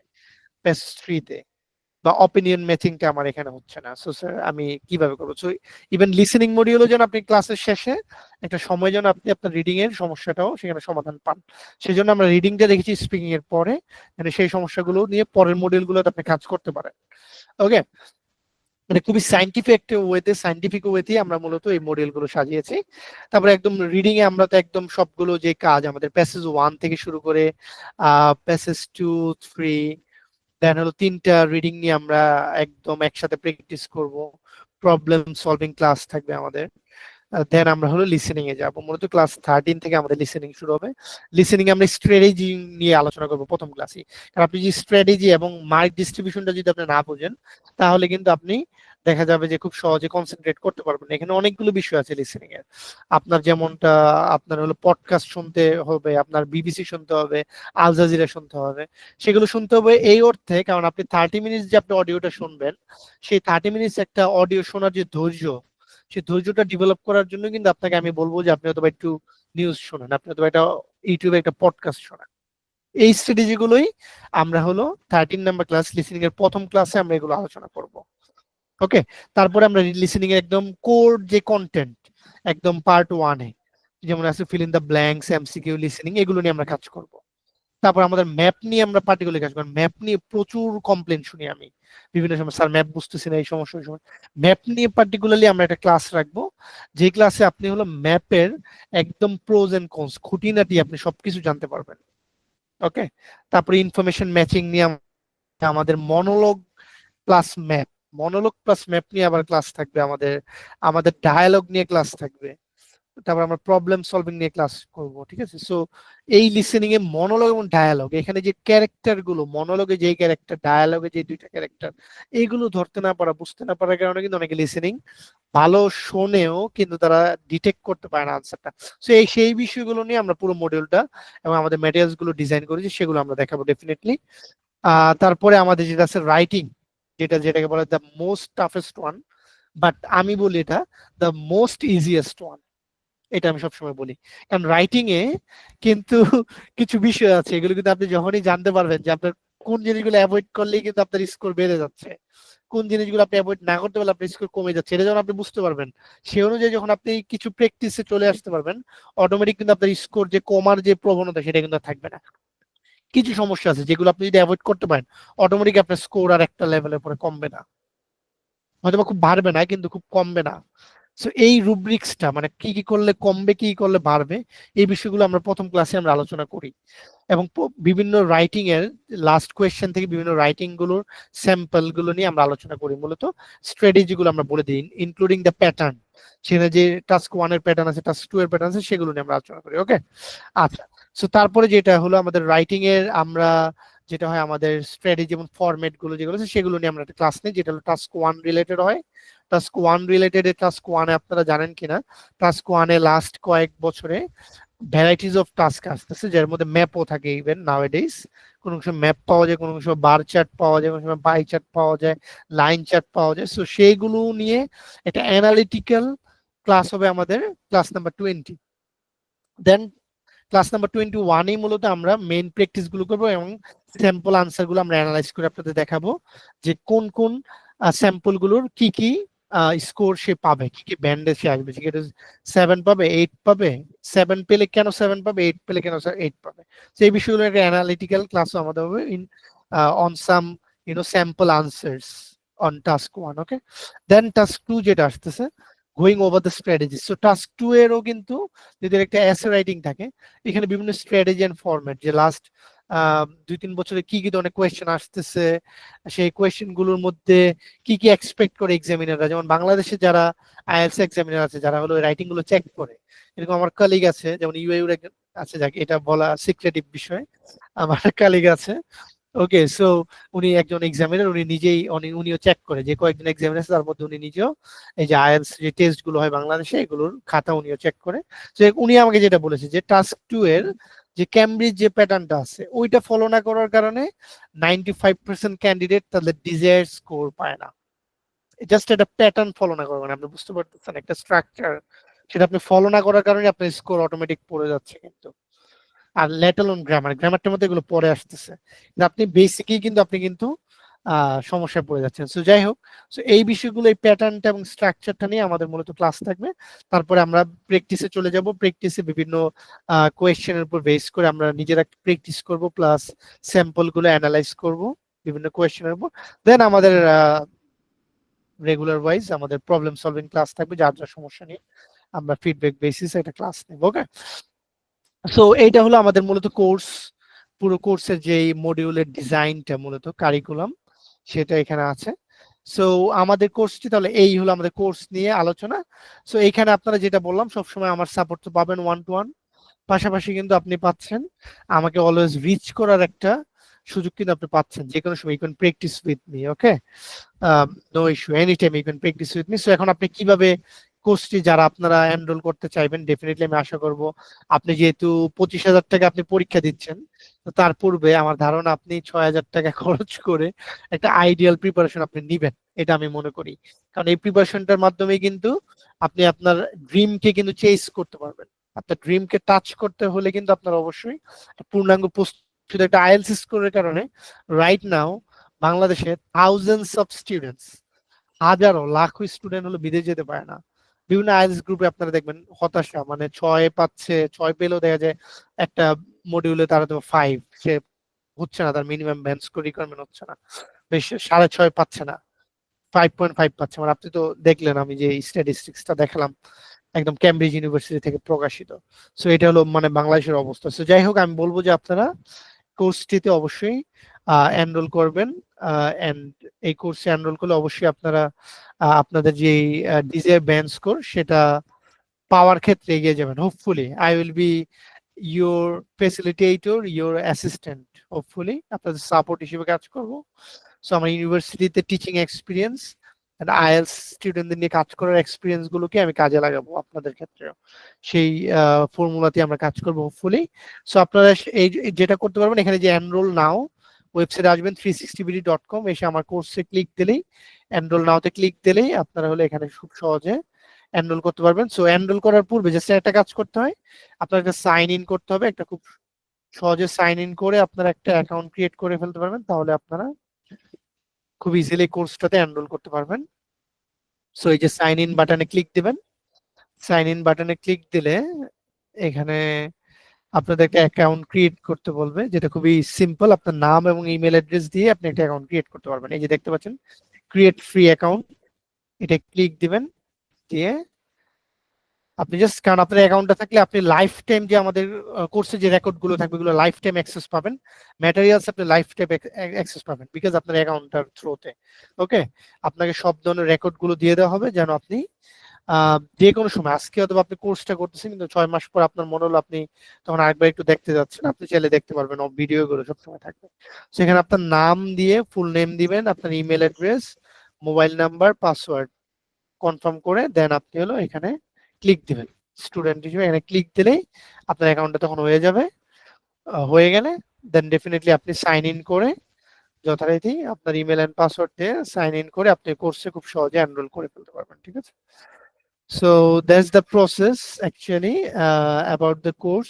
পেজ 3 তে, বা অপিনিয়ন ম্যাচিংটা আমার এখানে হচ্ছে না, সো স্যার আমি কিভাবে করবো। সো ইভেন লিসেনিং মডিউলও যেন আপনি ক্লাসের শেষে একটা সময় যেন আপনি আপনার রিডিং এর সমস্যাটাও সেখানে সমাধান পান, সেই জন্য আমরা রিডিংটা রেখেছি স্পিকিং এর পরে, মানে সেই সমস্যাগুলো নিয়ে পরের মডিউলগুলোতে আপনি কাজ করতে পারেন। ওকে, মানে খুবই সাইন্টিফিক একটা ওয়েতে, সাইন্টিফিক ওয়েতে আমরা মূলত এই মডিউলগুলো সাজিয়েছি। তারপরে একদম রিডিং এ আমরা তো একদম সবগুলো যে কাজ আমাদের প্যাসেজ 1 থেকে শুরু করে প্যাসেজ 2, 3, দেন হলো 3টা রিডিং নিয়ে আমরা একদম একসাথে প্র্যাকটিস করব, প্রবলেম সলভিং ক্লাস থাকবে আমাদের, দেন আমরা হলো লিসেনিং এ যাব। মূলত ক্লাস 13 থেকে আমাদের লিসেনিং শুরু হবে। লিসেনিং এ আমরা স্ট্র্যাটেজি নিয়ে আলোচনা করব প্রথম ক্লাসে, কারণ আপনি যদি স্ট্র্যাটেজি এবং মার্ক ডিস্ট্রিবিউশনটা যদি আপনি না বুঝেন, তাহলে কিন্তু আপনি দেখা যাবে যে খুব সহজে কনসেন্ট্রেট করতে পারবেন না। এখানে অনেকগুলো বিষয় আছে লিসেনিং এর, আপনার যেমনটা আপনার হলো পডকাস্ট শুনতে হবে, আপনার বিবিসি শুনতে হবে, আল জাজিরা শুনতে হবে, সেগুলো শুনতে হবে এই অর্থে কারণ আপনি 30 মিনিটস যে আপনি অডিওটা শুনবেন, সেই 30 মিনিটস একটা অডিও শোনার যে ধৈর্য, সেই ধৈর্যটা ডেভেলপ করার জন্য কিন্তু আপনাকে আমি বলবো যে আপনি হয়তো একটু নিউজ শোনেন, আপনি হয়তো একটা ইউটিউবে একটা পডকাস্ট শোনেন। এই স্ট্র্যাটেজি গুলোই আমরা হলো 13 নাম্বার ক্লাস লিসেনিং এর প্রথম ক্লাসে আমরা এগুলো আলোচনা করব। ওকে, তারপরে আমরা লিসেনিং এর একদম কোর যে কন্টেন্ট একদম পার্ট 1 এ যেমন আছে fill in the blanks, MCQ, listening, এগুলো নিয়ে আমরা কাজ করব। তারপর আমাদের ম্যাপ নিয়ে আমরা পার্টিকুলার কাজ করি, ম্যাপ নিয়ে প্রচুর কমপ্লেন শুনি আমি বিভিন্ন সময়, স্যার ম্যাপ বুঝতেছি না, এই সমস্যার সময় ম্যাপ নিয়ে পার্টিকুলারলি আমরা একটা ক্লাস রাখবো, যে ক্লাসে আপনি হলো ম্যাপের একদম প্রোজ এন্ড কনস খুঁটিনাটি আপনি সবকিছু জানতে পারবেন। ওকে, তারপরে ইনফরমেশন ম্যাচিং নিয়ে আমাদের monologue plus map, monologue plus map নিয়ে আবার ক্লাস থাকবে আমাদের, আমাদের ডায়ালগ নিয়ে ক্লাস থাকবে, তারপর আমরা প্রবলেম সলভিং নিয়ে ক্লাস করব। ঠিক আছে, সো এই লিসেনিং এ মনোলগ এবং ডায়ালগ, এখানে যে ক্যারেক্টার গুলো, মনোলগে যে ক্যারেক্টার, ডায়ালগে যে দুইটা ক্যারেক্টার, এইগুলো ধরতে না পারা, বুঝতে না পারার কারণে কিন্তু অনেকে লিসেনিং ভালো শোনেও কিন্তু তারা ডিটেক্ট করতে পারে না আনসারটা। সো এই সেই বিষয়গুলো নিয়ে আমরা পুরো মডিউলটা এবং আমাদের ম্যাটেরিয়ালস গুলো ডিজাইন করেছি, সেগুলো আমরা দেখাবো ডেফিনেটলি। তারপরে আমাদের যেটা আছে রাইটিং, যেটাকে বলে the most toughest one, but আমি বলি এটা দ্য মোস্ট ইজিয়েস্ট ওয়ান, এটা আমি সবসময় বলি। কারণ রাইটিং এ কিন্তু কিছু বিষয় আছে, এগুলো কিন্তু আপনি যখনই জানতে পারবেন যে আপনার কোন জিনিসগুলো অ্যাভয়েড করলেই কিন্তু আপনার স্কোর বেড়ে যাচ্ছে, কোন জিনিসগুলো আপনি অ্যাভয়েড না করতে পারলে আপনার স্কোর কমে যাচ্ছে, এটা যখন আপনি বুঝতে পারবেন, সেই অনুযায়ী যখন আপনি কিছু প্র্যাকটিসে চলে আসতে পারবেন, অটোমেটিক কিন্তু আপনার স্কোর যে কমার যে প্রবণতা সেটা কিন্তু আর থাকবে না। কিছু সমস্যা আছে যেগুলো আপনি যদি অ্যাভয়েড করতে পারেন, অটোমেটিক আপনার স্কোর আর একটা লেভেলের পরে কমবে না, হয়তো খুব বাড়বে না কিন্তু খুব কমবে না। সো এই রুব্রিক্সটা মানে কি কি করলে কমবে, কি করলে বাড়বে, এই বিষয়গুলো আমরা প্রথম ক্লাসে আমরা আলোচনা করি, এবং বিভিন্ন রাইটিং এর লাস্ট কোয়েশ্চেন থেকে বিভিন্ন রাইটিং গুলোর স্যাম্পল গুলো নিয়ে আমরা আলোচনা করি। মূলত স্ট্র্যাটেজি গুলো আমরা বলে দিই, ইনক্লুডিং দ্য প্যাটার্ন, সেখানে যে টাস্ক 1 এর প্যাটার্ন আছে, টাস্ক 2 এর প্যাটার্ন আছে, সেগুলো নিয়ে আমরা আলোচনা করি। ওকে, আচ্ছা, সো তারপরে যেটা হলো আমাদের রাইটিং এর আমরা যেটা হয় আমাদের স্ট্র্যাটেজি এবং ফরম্যাট গুলো যেগুলো আছে সেগুলো নিয়ে আমরা একটা ক্লাস নিই, যেটা হলো টাস্ক 1 রিলেটেড হয়। টাস্ক 1 রিলেটেড, টাস্ক 1 এ আপনারা জানেন কিনা, টাস্ক 1 এ লাস্ট কয়েক বছরে ভ্যারাইটিস অফ টাস্ক আসতেছে, যার মধ্যে ম্যাপও থাকে, ইভেন নাওএডেজ কোনো সময় ম্যাপ পাওয়া যায়, কোনো সময় বার চার্ট পাওয়া যায়, কোনো সময় বাই চার্ট পাওয়া যায়, লাইন চার্ট পাওয়া যায়। সো সেইগুলো নিয়ে একটা অ্যানালিটিক্যাল ক্লাস হবে আমাদের ক্লাস নাম্বার 20। দেন ক্লাস নাম্বার 21 মূলত আমরা মেইন প্র্যাকটিস গুলো করবো এবং স্যাম্পল আনসার গুলো আমরা অ্যানালাইজ করে আপনাদের দেখাবো যে কোন কোন স্যাম্পল গুলোর কি কি স্কোর সে পাবে, কি কি ব্যান্ডে সে আসবে, সেটা 7 পাবে, 8 পাবে, 7 পেলে কেন 7 পাবে, 8 পেলে কেন 8 পাবে। তো এই বিষয়গুলো একটা অ্যানালিটিক্যাল ক্লাসও আমাদের হবে in on some sample answers on task 1। Okay, then task 2 যেটা আসতেছে, going over the strategy. So task 2 এরও কিন্তু যদি একটা এসে রাইটিং থাকে, এখানে বিভিন্ন স্ট্র্যাটেজি এন্ড ফরম্যাট, যে লাস্ট 2-3 বছরে কি কি ধরনের কোয়েশ্চেন আসতেছে, সেই কোয়েশ্চেন গুলোর মধ্যে কি কি এক্সপেক্ট করে এক্সামিনাররা। যেমন বাংলাদেশে যারা আইএলটিএস এক্সামিনার আছে, যারা হলো রাইটিং গুলো চেক করে, এরকম আমার কলিগ আছে, যেমন ইউএইউর আছে, যাকে এটা বলা সিক্রেটিভ বিষয়, আমার কলিগ আছে। ওকে, সো উনি একজন এক্সামিনার, উনি নিজেই উনিও চেক করে, যে কয়েকজন এক্সামিনার আছে তার মধ্যে উনি নিজেও এই যে আইএলটিএস যে টেস্ট গুলো হয় বাংলাদেশে, এগুলোর খাতা উনিও চেক করে। তো উনি আমাকে যেটা বলেছে যে টাস্ক 2 এর যে ক্যামব্রিজ যে প্যাটার্নটা আছে, ওইটা ফলো না করার কারণে 95% ক্যান্ডিডেট তাদের ডিজায়ার স্কোর পায় না। জাস্ট একটা প্যাটার্ন ফলো না করবেন, আপনি বুঝতে পারতেছেন, একটা স্ট্রাকচার, সেটা আপনি ফলো না করার কারণে আপনার স্কোর অটোমেটিক পড়ে যাচ্ছে কিন্তু। আর লেট অ্যালোন গ্রামারটার মধ্যে এগুলো পরে আসতেছে, কিন্তু আপনি বেসিকই কিন্তু আপনি কিন্তু সমস্যায় পড়ে যাচ্ছেন। সো যাই হোক, সো এই বিষয়গুলো, এই প্যাটার্নটা এবং স্ট্রাকচারটা নিয়ে আমাদের মূলত ক্লাস থাকবে। তারপরে আমরা প্র্যাকটিসে চলে যাব। প্র্যাকটিসে বিভিন্ন কোয়েশ্চেনের উপর বেস করে আমরা নিজেরা প্র্যাকটিস করব, প্লাস স্যাম্পল গুলো অ্যানালাইজ করব বিভিন্ন কোয়েশ্চেনের উপর। দেন আমাদের রেগুলার ওয়াইজ আমাদের প্রবলেম সলভিং ক্লাস থাকবে, যার যার সমস্যা নিয়ে আমরা ফিডব্যাক বেসিসে একটা ক্লাস নেব। ওকে, সো এইটা হলো আমাদের মূলত কোর্স, পুরো কোর্সের যে মডিউলের ডিজাইনটা, মূলত কারিকুলাম, সেটা এখানে আছে। সো আমাদের কোর্সটি তাহলে এই হলো আমাদের কোর্স নিয়ে আলোচনা। সো এইখানে আপনারা যেটা বললাম, সবসময় আমার সাপোর্ট তো পাবেন 1-to-1, পাশাপাশি কিন্তু আপনি পাচ্ছেন আমাকে অলওয়েজ রিচ করার একটা সুযোগ কিন্তু আপনি পাচ্ছেন যে কোনো সময়। You can practice with me. Okay, no issue, any time you can practice with me. So এখন আপনি কিভাবে কোর্সটি যারা আপনারা এনরোল করতে চাইবেন, ডেফিনেটলি আমি আশা করব, আপনি যেহেতু 25,000 টাকা আপনি পরীক্ষা দিচ্ছেন, তো তার পূর্বে আমার ধারণা আপনি 6,000 টাকা খরচ করে একটা আইডিয়াল প্রিপারেশন আপনি নিবেন, এটা আমি মনে করি। কারণ এই প্রিপারেশনটার মাধ্যমে কিন্তু আপনি আপনার ড্রিমকে কিন্তু চেস করতে পারবেন। আপনার ড্রিমকে টাচ করতে হলে কিন্তু আপনার অবশ্যই পূর্ণাঙ্গ প্রস্তুতি। শুধু একটা আইএলটিএস স্কোরের কারণে রাইট নাও বাংলাদেশে থাউজেন্ডস অফ স্টুডেন্টস, হাজারো লাখো স্টুডেন্ট হলো বিদেশ যেতে পারে না। বিভিন্ন আইএলটিএস গ্রুপে আপনারা দেখবেন হতাশা, মানে 6 পাচ্ছে, 6 পেলেও দেখা যায় একটা মডিউলে তারা তো 5, সে হচ্ছে না, তার মিনিমাম ব্যান্ড স্কোর রিকোয়ারমেন্ট হচ্ছে না, বেশ 6.5 পাচ্ছে না, 5.5 পাচ্ছে। মানে আপনি তো দেখলেন, আমি যে স্ট্যাটিস্টিক্সটা দেখালাম একদম ক্যামব্রিজ ইউনিভার্সিটি থেকে প্রকাশিত। সো এটা হলো মানে বাংলাদেশের অবস্থা। সো যাই হোক, আমি বলবো যে আপনারা কোর্সটিতে অবশ্যই এনরোল করবেন। এন্ড এই কোর্সে এনরোল করলে অবশ্যই আপনারা আপনাদের যে ডিজায়ার ব্যান্ড স্কোর সেটা পাওয়ার ক্ষেত্রে এগিয়ে যাবেন। Hopefully I will be your facilitator, your assistant. Hopefully আপনাদের সাপোর্ট হিসেবে কাজ করব। সো আমার ইউনিভার্সিটিতে টিচিং এক্সপিরিয়েন্স এন্ড আইএলটিএস স্টুডেন্টদের নিয়ে কাজ করার এক্সপিরিয়েন্স গুলোকে আমি কাজে লাগাবো আপনাদের ক্ষেত্রেও, সেই ফর্মুলাতে আমরা কাজ করবো হোপফুলি। সো আপনারা এই যেটা করতে পারবেন, এখানে যে এনরোল নাও ওয়েবসাইটে আসবেন 360bd.com, এসে আমার কোর্সে ক্লিক দিলেই, এনরোল নাওতে ক্লিক দিলেই আপনারা হলে এখানে খুব সহজে এনরোল করতে পারবেন। সো এনরোল করার পূর্বে জাস্ট একটা কাজ করতে হয়, আপনার একটা সাইন ইন করতে হবে। একটা খুব সহজে সাইন ইন করে আপনারা একটা অ্যাকাউন্ট ক্রিয়েট করে ফেলতে পারবেন, তাহলে আপনারা খুব ইজিলি কোর্সটাতে এনরোল করতে পারবেন। সো এই যে সাইন ইন বাটনে ক্লিক দিবেন, সাইন ইন বাটনে ক্লিক দিলে এখানে আপনাদের একটা অ্যাকাউন্ট ক্রিয়েট করতে বলবে, যেটা খুবই সিম্পল। আপনার নাম এবং ইমেল অ্যাড্রেস দিয়ে আপনি একটা অ্যাকাউন্ট ক্রিয়েট করতে পারবেন। এই যে দেখতে পাচ্ছেন ক্রিয়েট ফ্রি অ্যাকাউন্ট, এটা ক্লিক দিবেন। দিয়ে আপনি জাস্ট, কারণ আপনার অ্যাকাউন্টটা থাকলে আপনি লাইফ টাইম যে আমাদের কোর্সে যে রেকর্ড গুলো থাকবে, এগুলো লাইফ টাইম অ্যাক্সেস পাবেন, ম্যাটেরিয়ালস আপনি লাইফ টাইম অ্যাক্সেস পাবেন, বিকজ আপনার অ্যাকাউন্টটার থ্রুতে। ওকে, আপনাকে সব ধরনের রেকর্ড গুলো দিয়ে দেওয়া হবে, যেন আপনি যে কোনো সময়, আজকে অথবা আপনি কোর্সটা করতেছেন কিন্তু 6 মাস পর আপনার মনে হলো আপনি তখন আরেকবার একটু দেখতে যাচ্ছেন, আপনি চাইলে দেখতে পারবেন, ভিডিও গুলো সবসময় থাকবে। সেখানে আপনার নাম দিয়ে ফুল নেম দিবেন, আপনার email address, mobile number, password confirm করে দেন আপনি হলো এখানে ক্লিক দিবেন। স্টুডেন্ট হিসেবে এখানে ক্লিক দিলেই আপনার অ্যাকাউন্টটা তখন হয়ে যাবে। হয়ে গেলে দেন ডেফিনেটলি আপনি সাইন ইন করে, যথারীতি আপনার ইমেল এন্ড পাসওয়ার্ড দিয়ে সাইন ইন করে আপনি কোর্সে খুব সহজে এনরোল করে ফেলতে পারবেন। ঠিক আছে, so that's the process actually about the course.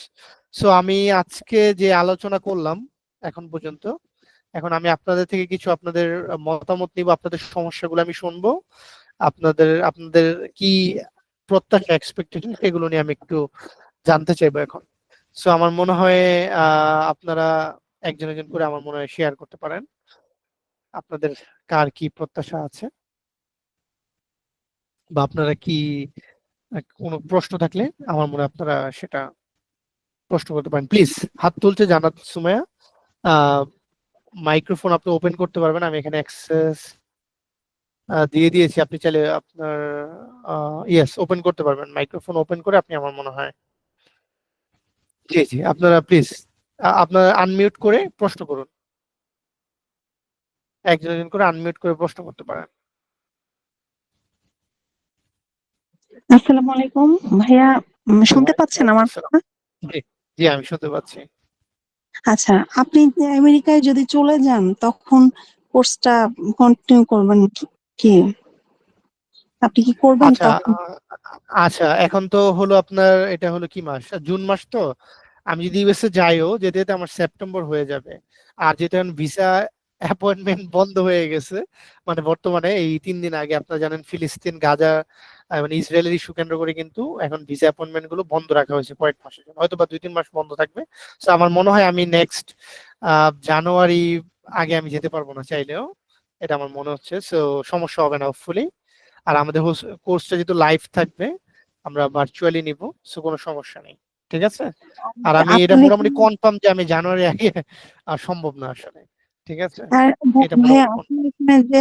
So আমি আজকে যে আলোচনা করলাম এখন পর্যন্ত, এখন আমি আপনাদের থেকে কিছু আপনাদের মতামত নিব, আপনাদের সমস্যাগুলো আমি শুনবো, আপনাদের আপনাদের কি প্রত্যাশা, এক্সপেকটেশন, সেগুলো নিয়ে আমি একটু জানতে চাইবো এখন। সো আমার মনে হয় আপনারা একজন একজন করে আমার মনে হয় শেয়ার করতে পারেন আপনাদের কার কি প্রত্যাশা আছে, বা আপনারা কি কোনো প্রশ্ন থাকলে আমার মনে হয় আপনারা সেটা প্রশ্ন করতে পারেন। প্লিজ হাত তুলতে জানাত সুমাইয়া। আহ মাইক্রোফোন আপনি ওপেন করতে পারবেন, আমি এখানে অ্যাক্সেস দিয়ে দিয়েছি। আপনি চাইলে আপনার ইয়েস ওপেন করতে পারবেন, মাইক্রোফোন ওপেন করে আপনি আমার মনে হয়। জি জি, আপনারা প্লিজ আপনারা আনমিউট করে প্রশ্ন করুন, একজন একজন করে আনমিউট করে প্রশ্ন করতে পারেন। আসসালামু আলাইকুম ভাইয়া, শুনতে পাচ্ছেন আমার আসসালাম। কথা? জি জি, আমি শুনতে পাচ্ছি। আচ্ছা, আপনি আমেরিকায় যদি চলে যান তখন কোর্সটা কন্টিনিউ করবেন কি? আপনি কি করবেন আচ্ছা তখন? আচ্ছা, এখন তো হলো আপনার এটা হলো কি মাস, জুন মাস। তো আমি যদি ইউএসএ যাইও, যেতে যেতে আমার সেপ্টেম্বর হয়ে যাবে। আর যেটা ভিসা অ্যাপয়েন্টমেন্ট বন্ধ হয়ে গেছে, মানে বর্তমানে এই 3 দিন আগে আপনারা জানেন ফিলিস্তিন গাজা মানে ইসরায়েলের ইস্যু কেন্দ্র করে কিন্তু এখন ভিসা অ্যাপয়েন্টমেন্ট গুলো বন্ধ রাখা হয়েছে কয়েক মাসের জন্য, হয়তো বা 2-3 মাস বন্ধ থাকবে। তো আমার মনে হয় আমি নেক্সট জানুয়ারি আগে আমি যেতে পারবো না চাইলেও, এটা আমার মনে হচ্ছে। সো সমস্যা হবে না হোপফুলি। আর আমাদের কোর্সটা যেহেতু লাইভ থাকবে, আমরা ভার্চুয়ালি নিব, সো কোনো সমস্যা নেই। ঠিক আছে। আর আমি এটা আসলে কি, মোটামুটি কনফার্ম যে আমি জানুয়ারি আগে সম্ভব না আসলে। ঠিক আছে, আর এটা ভাইয়া মোটামুটি আপনি confirm। এখানে যে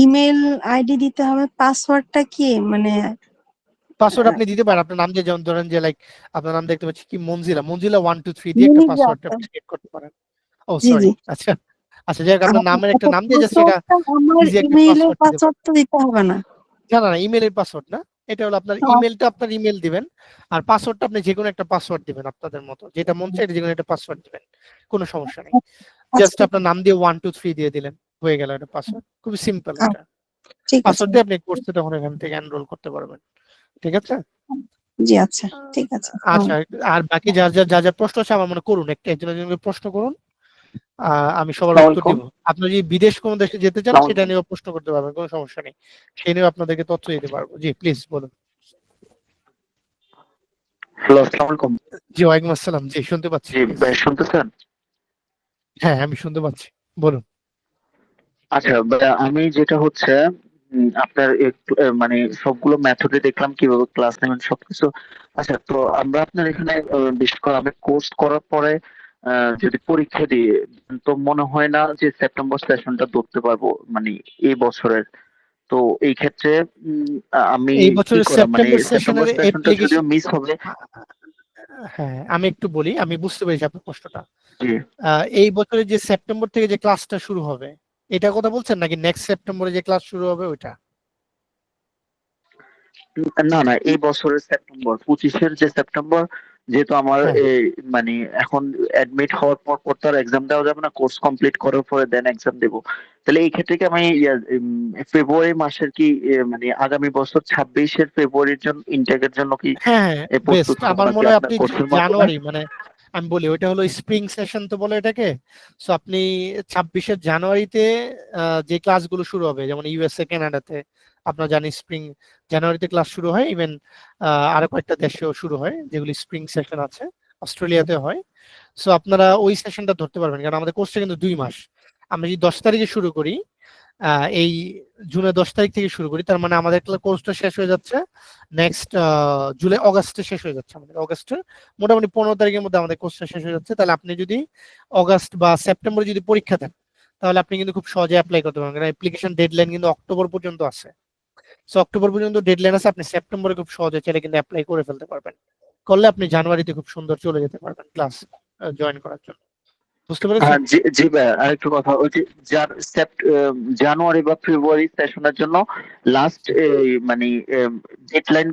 ইমেল আইডি দিতে হবে, পাসওয়ার্ডটা কি মানে? পাসওয়ার্ড আহ, আপনি দিতে পারেন আপনার নাম দিয়ে, যেমন ধরেন যে লাইক আপনার নাম দেখতে পাচ্ছি কি মঞ্জিলা, মঞ্জিলা 123 দিয়ে একটা মিনিট পাসওয়ার্ড আছে। আপনি ক্রিয়েট করতে পারেন। ও জি সরি, জি। আচ্ছা আচ্ছা, যাই হোক, আপনার নামের একটা আচ্ছা, নাম দিয়ে জাস্ট এটা পাসওয়ার্ডটা আমার ইজি একটা ইমেইলের পাসওয়ার্ড দিতে পারেন। পাসওয়ার্ড তো দিতে হবে না? না না না, ইমেলের পাসওয়ার্ড না, এটা হলো আপনার ইমেলটা, আপনার ইমেল দিবেন। আর পাসওয়ার্ডটা আপনি যে কোনো একটা পাসওয়ার্ড দিবেন, আপনাদের মতো যেটা মন চায় এটা যে কোনো একটা পাসওয়ার্ড দিবেন, কোনো সমস্যা নেই। জাস্ট আচ্ছা আপনার নাম দিয়ে 123 দিয়ে দিলেন, হয়ে গেল এটা পাসওয়ার্ড, খুবই সিম্পল আচ্ছা, এটা। ঠিক আছে। পাসওয়ার্ড দিয়ে আপনি কোর্সে তখন এখান থেকে এনরোল করতে পারবেন। ঠিক আছে। জি আচ্ছা, ঠিক আছে। আচ্ছা, আর বাকি যার যার যা যা প্রশ্ন আছে আমার মনে করুন, একটা একজন একজন করে প্রশ্ন করুন। আমি সবার আসসালামু উত্তর আলাইকুম। দিব। আপনি যদি বিদেশ কোনো দেশে যেতে চান আসসালামু সেটা আলাইকুম। নিয়েও প্রশ্ন করতে পারবেন, কোনো সমস্যা নেই, সে নিয়েও আপনাদেরকে তথ্য দিতে পারবো। জি প্লিজ বলুন। হ্যালো, আসসালামু আলাইকুম। জি ওয়ালাইকুম আসসালাম, জি শুনতে পাচ্ছি, জি প্লিজ। ভাই, শুনতেছেন? হ্যাঁ আমি শুনতে পাচ্ছি, বলুন। আচ্ছা ভাইয়া, আমি যেটা হচ্ছে আপনার একটু মানে সবগুলো মেথডে দেখলাম কিভাবে ক্লাস নেবেন সবকিছু। আচ্ছা, তো আমরা আপনার এখানে বিশেষ করে আমি কোর্স করার পরে যদি পরীক্ষা দিই, তো মনে হয় না যে সেপ্টেম্বর সেশনটা ধরতে পারবো, মানে এই বছরের। তো এই ক্ষেত্রে আমি এই কি বছরের করা, মানে সেপ্টেম্বর সেপ্টেম্বর সেশনের সেশনটা যদিও অ্যাপ্লিকেশন, মিস হবে। হ্যাঁ আমি একটু বলি, আমি বুঝতে পেরেছি আপনার কষ্টটা। জি। এই বছরে যে সেপ্টেম্বর থেকে যে ক্লাসটা শুরু হবে, এটা কথা বলছেন নাকি নেক্সট সেপ্টেম্বরে যে ক্লাস শুরু হবে ওইটা? না না, এই বছরের সেপ্টেম্বর, 25-এর যে সেপ্টেম্বর, যেহেতু আমার হ্যাঁ মানে এখন অ্যাডমিট হওয়ার পর পর তো আর এক্সাম দেওয়া যাবে না, কোর্স কমপ্লিট করার পরে দেন এক্সাম দেবো। তাহলে এই ক্ষেত্রে কি আমি ফেব্রুয়ারি মাসের কি মানে আগামী বছর 26-এর ফেব্রুয়ারির জন্য ইনটেকের জন্য কি হ্যাঁ হ্যাঁ, প্রস্তুত বেস্ট। হবো আমার নাকি মনে হয় আপনার আপনি কোর্সের মাধ্যমে? জানুয়ারি মানে আমি বলি ওইটা হলো স্প্রিং সেশন তো বলে এটাকে। সো আপনি 26শে জানুয়ারিতে যে ক্লাসগুলো শুরু হবে, যেমন ইউএসএ কানাডাতে আপনার জানি স্প্রিং জানুয়ারিতে ক্লাস শুরু হয়, ইভেন আরো কয়েকটা দেশেও শুরু হয় যেগুলি স্প্রিং সেশন আছে, অস্ট্রেলিয়াতে হয়। সো আপনারা ওই সেশনটা ধরতে পারবেন, কারণ আমাদের কোর্সটা কিন্তু 2 মাস। আমরা যদি 10 তারিখে শুরু করি, এই জুনের 10 তারিখ থেকে শুরু করি, তার মানে আমাদের কোর্সটা শেষ হয়ে যাচ্ছে নেক্সট জুলাই অগাস্টে শেষ হয়ে যাচ্ছে, আমাদের অগাস্টের মোটামুটি 15 তারিখের মধ্যে আমাদের কোর্সটা শেষ হয়ে যাচ্ছে। তাহলে আপনি যদি অগাস্ট বা সেপ্টেম্বরে যদি পরীক্ষা দেন, তাহলে আপনি কিন্তু খুব সহজে অ্যাপ্লাই করতে পারবেন, কারণ অ্যাপ্লিকেশন ডেডলাইন কিন্তু অক্টোবর পর্যন্ত আছে। সো অক্টোবর পর্যন্ত ডেডলাইন আছে, আপনি সেপ্টেম্বরে খুব সহজে চাইলে কিন্তু অ্যাপ্লাই করে ফেলতে পারবেন। করলে আপনি জানুয়ারিতে খুব সুন্দর চলে যেতে পারবেন ক্লাস জয়েন করার জন্য। বুঝতে হ্যাঁ পেরেছেন? জি জি ভাই, আরেকটু কথা, ওই যে জানুয়ারি বা ফেব্রুয়ারি সেশনের জন্য লাস্ট মানে ডেডলাইন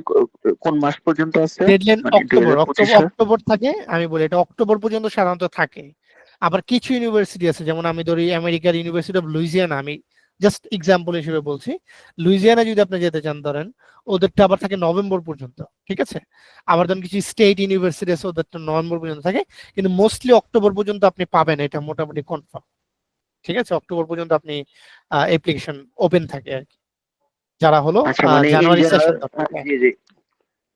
কোন মাস পর্যন্ত আছে, ডেডলাইন মানে অক্টোবর, অক্টোবর 2025-এর? অক্টোবর থাকে। আমি বলি এটা অক্টোবর পর্যন্ত সাধারণত থাকে। আবার কিছু ইউনিভার্সিটি আছে, যেমন আমি ধরি আমেরিকার ইউনিভার্সিটি অফ লুইজিয়ানা, আমি জাস্ট এক্সাম্পল হিসেবে বলছি। লুইজিয়ানা যদি আপনি যেতে চান ধরেন, ওদেরটা আবার থাকে নভেম্বর পর্যন্ত। ঠিক আছে। আবার ধরেন কিছু স্টেট ইউনিভার্সিটি আছে, ওদেরটা নভেম্বর পর্যন্ত থাকে, কিন্তু মোস্টলি অক্টোবর পর্যন্ত আপনি পাবেন, এটা মোটামুটি কনফার্ম। ঠিক আছে, অক্টোবর পর্যন্ত আপনি অ্যাপ্লিকেশন ওপেন থাকে আর কি। যারা হলো আচ্ছা, মানে ইন জানুয়ারি জেনারেল, সেশন দরকার। জি জি,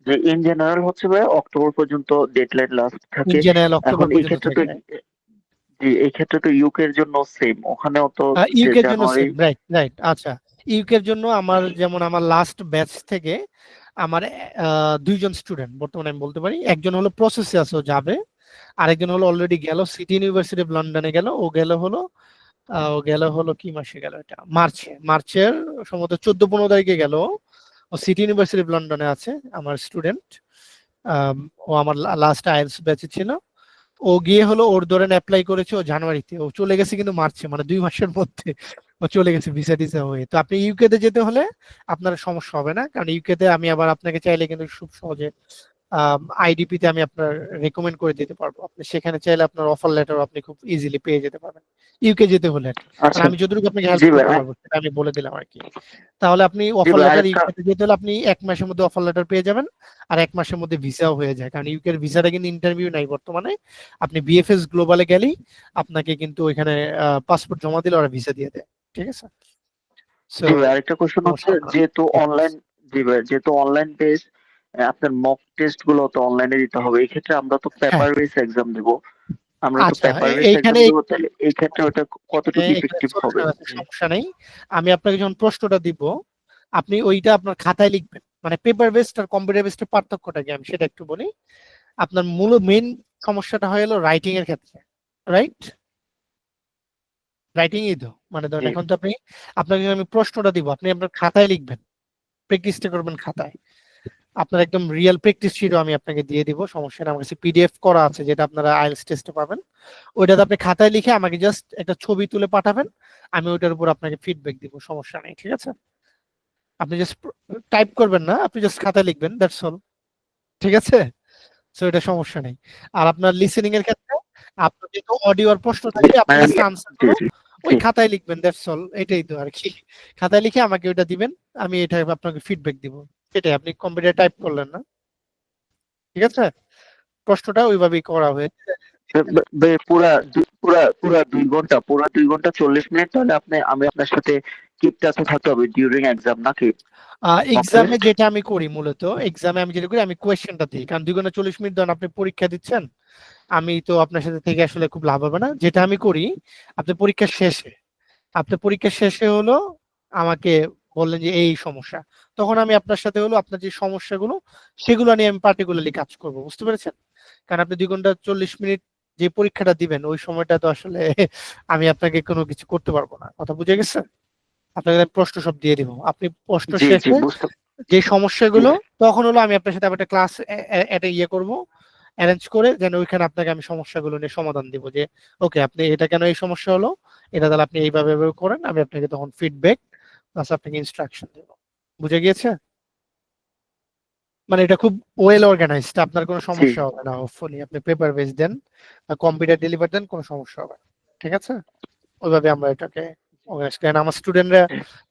যে ইন জেনারেল হচ্ছে ভাই অক্টোবর পর্যন্ত ডেডলাইন লাস্ট ইন থাকে। জেনারেল এখন অক্টোবর এই পর্যন্ত ক্ষেত্রে তো, থাকে। জি এই ক্ষেত্রে তো ইউকে এর জন্য সেম, ওখানেও তো যে ইউকে এর জন্য জানুয়ারি। Same, right right. আচ্ছা, ইউকে এর জন্য আমার যেমন আমার লাস্ট ব্যাচ থেকে আমার দুইজন স্টুডেন্ট বর্তমানে আমি বলতে পারি, একজন হলো প্রসেসে আছে ও যাবে, আরেকজন হলো অলরেডি গেল সিটি ইউনিভার্সিটি অফ লন্ডনে গেল, ও গেল হলো কি মাসে গেল, এটা মার্চের সম্ভবত 14-15 তারিখে গেল। ও সিটি ইউনিভার্সিটি অফ লন্ডনে আছে আমার স্টুডেন্ট। ও আমার লাস্ট আইএলটিএস ব্যাচে ছিল। ও গিয়ে হলো ওর ধরেন অ্যাপ্লাই করেছে ও জানুয়ারিতে, ও চলে গেছে কিন্তু মার্চে, মানে 2 মাসের মধ্যে ও চলে গেছে ভিসা টিসা হয়ে। তো আপনি ইউকে তে যেতে হলে আপনার সমস্যা হবে না, কারণ ইউকে তে আমি আবার আপনাকে চাইলে কিন্তু খুব সহজে আইডিপি তে আমি আপনার রেকমেন্ড করে দিতে পারবো, আপনি সেখানে চাইলে আপনার অফার লেটার আপনি খুব ইজিলি পেয়ে যেতে পারবেন ইউকে যেতে হলে আর কি। মানে আচ্ছা, আমি যতটুকু আপনাকে হেল্প জি ভাই, করতে পারবো সেটা আমি বলে দিলাম আর কি। তাহলে আপনি জি অফার ভাই লেটার আরেকটা, ইউকে তে যেতে হলে আপনি 1 মাসের মধ্যে অফার লেটার পেয়ে যাবেন, আর 1 মাসের মধ্যে ভিসাও হয়ে যায়, কারণ ইউকের ভিসাটা কিন্তু ইন্টারভিউ নাই বর্তমানে। আপনি বিএফএস গ্লোবালে গেলেই আপনাকে কিন্তু ওইখানে পাসপোর্ট জমা দিলে ওরা ভিসা দিয়ে দেয়, ঠিক আছে। সো জি ভাই আরেকটা কোশ্চেন হচ্ছে, সমস্যা হবে না। যেহেতু অনলাইন, জি ভাই যেহেতু অনলাইন বেস, আপনার মক টেস্ট গুলো তো অনলাইনে দিতে হবে, এই ক্ষেত্রে আমরা তো হ্যাঁ, পেপার বেস এক্সাম দেব, আমরা তো আচ্ছা, পেপার বেস এক্সাম এইখানে দেবো, তাহলে এই ক্ষেত্রে ওটা কতটুকু এখানে ইফেক্টিভ হবে? solution আছে, সমস্যা নেই। আমি আপনাকে যখন প্রশ্নটা দিব, আপনি ওইটা আপনার খাতায় লিখবেন। মানে পেপার বেসড আর কম্পিউটার বেসড পার্থক্যটা কি আমি সেটা একটু বলি। আপনার মূল মেইন সমস্যাটা হয়ে গেল রাইটিং এর ক্ষেত্রে, রাইট? রাইটিং এই তো, মানে ধরেন জি এখন তো আপনাকে আমি প্রশ্নটা দিব, আপনি আপনার খাতায় লিখবেন, প্র্যাকটিসটা করবেন খাতায়। আপনার একদম রিয়েল প্র্যাকটিস শিটও আমি আপনাকে দিয়ে দিব, সমস্যা নেই। আমার কাছে পিডিএফ করা আছে যেটা আপনারা আইএলটিএস টেস্টে পাবেন। ওইটাতে আপনি খাতায় লিখে আমাকে জাস্ট একটা ছবি তুলে পাঠাবেন, আমি ওইটার উপর আপনাকে ফিডব্যাক দিব, সমস্যা নেই, ঠিক আছে। আপনি জাস্ট টাইপ করবেন না, আপনি জাস্ট খাতায় লিখবেন, দ্যাটস অল, ঠিক আছে। সো এটা সমস্যা নেই। আর আপনার লিসেনিং এর ক্ষেত্রে আপনার যেহেতু অডিও আর প্রশ্ন জি, থাকবে, আপনি মানে জাস্ট আনসার জি গুলো জি ওই জি খাতায় লিখবেন, দ্যাটস অল, এটাই তো আর কি। খাতায় লিখে আমাকে ওইটা দিবেন, আমি এটা আপনাকে ফিডব্যাক দিব, সেটাই। আপনি কম্পিউটার টাইপ করলেন না, ঠিক আছে। প্রশ্নটা ওইভাবেই করা হয়েছে। পুরা 2 ঘন্টা, পুরা 2 ঘন্টা 40 মিনিট, তাহলে আমি আপনার সাথে কিপ টাচে থাকতে হবে ডিউরিং এক্সাম নাকি? মক এক্সামে টেস্ট, যেটা আমি করি, মূলত এক্সামে আমি যেটা করি, আমি কোয়েশ্চেনটা দিই, কারণ 2 ঘন্টা 40 মিনিট ধরেন আপনি পরীক্ষা দিচ্ছেন, আমি তো আপনার সাথে থেকে আসলে খুব লাভ হবে না। যেটা আমি করি, আপনি পরীক্ষার শেষে হলো আমাকে বললেন যে এই সমস্যা, তখন আমি আপনার সাথে হলো আপনার যে সমস্যাগুলো সেগুলো নিয়ে আমি পার্টিকুলারলি কাজ করব, বুঝতে পেরেছেন। কারণ আপনি 2 ঘন্টা 40 মিনিট যে পরীক্ষাটা দিবেন ওই সময়টা তো আসলে আমি আপনাকে কোনো কিছু করতে পারবো না, কথা বুঝে গেছে। আপনাকে আমি প্রশ্ন সব দিয়ে দিব, আপনি প্রশ্ন জি জি শেষে বুঝতে, যে জি সমস্যাগুলো, তখন হলো আমি আপনার সাথে আবার একটা ক্লাস একটা ইয়ে করব, অ্যারেঞ্জ করে, যেন ওইখানে আপনাকে আমি সমস্যাগুলো নিয়ে সমাধান দিব, যে ওকে আপনি এটা কেন এই সমস্যা হলো, এটা তাহলে আপনি এইভাবে এভাবে করেন, আমি আপনাকে তখন ফিডব্যাক প্লাস আপনাকে ইনস্ট্রাকশন দেব। বুঝে গিয়েছে? মানে এটা খুব ওয়েল অর্গানাইজড, আপনার কোনো জি সমস্যা হবে না। হোপফুলি আপনি পেপার বেস দেন বা কম্পিউটার ডেলিভার দেন, কোনো সমস্যা হবে না, ঠিক আছে। ওইভাবে আমরা এটাকে অর্গানাইজ করি। And আমার স্টুডেন্টরা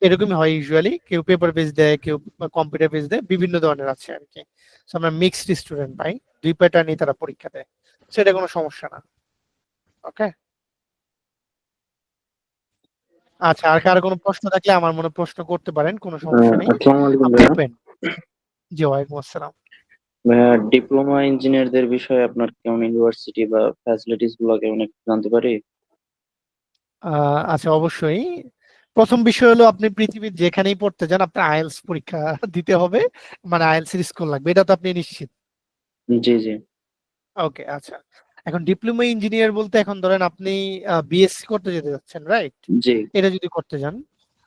এরকমই হয় ইউজুয়ালি, কেউ পেপার বেস দেয়, কেউ কম্পিউটার বেস দেয়, বিভিন্ন ধরনের আছে আর কি। So আমরা মিক্সড স্টুডেন্ট পাই, দুই প্যাটার্নই তারা পরীক্ষা দেয়, সেটা কোনো সমস্যা না। ওকে, আচ্ছা, আর কারো কোনো প্রশ্ন থাকলে আমার মনে প্রশ্ন করতে পারেন, কোনো সমস্যা নেই, আসসালামু আলাইকুম আমি ভাইয়া। ওপেন। জি, ওয়ালাইকুম আসসালাম। ভাইয়া, ডিপ্লোমা ইঞ্জিনিয়ারদের বিষয়ে আপনার কেমন ইউনিভার্সিটি বা ফ্যাসিলিটিস গুলো কেমন একটু জানতে পারি? আচ্ছা, অবশ্যই। প্রথম বিষয় হলো আপনি পৃথিবীর যেখানেই পড়তে যান আপনার আইএলটিএস পরীক্ষা দিতে হবে, মানে আইএলটিএস এর স্কোর লাগবে, এটা তো আপনি নিশ্চিত। জি জি ওকে, আচ্ছা। এখন ডিপ্লোমা ইঞ্জিনিয়ার বলতে এখন ধরেন আপনি বিএসসি করতে যেতে যাচ্ছেন, রাইট? জি এটা যদি করতে যান,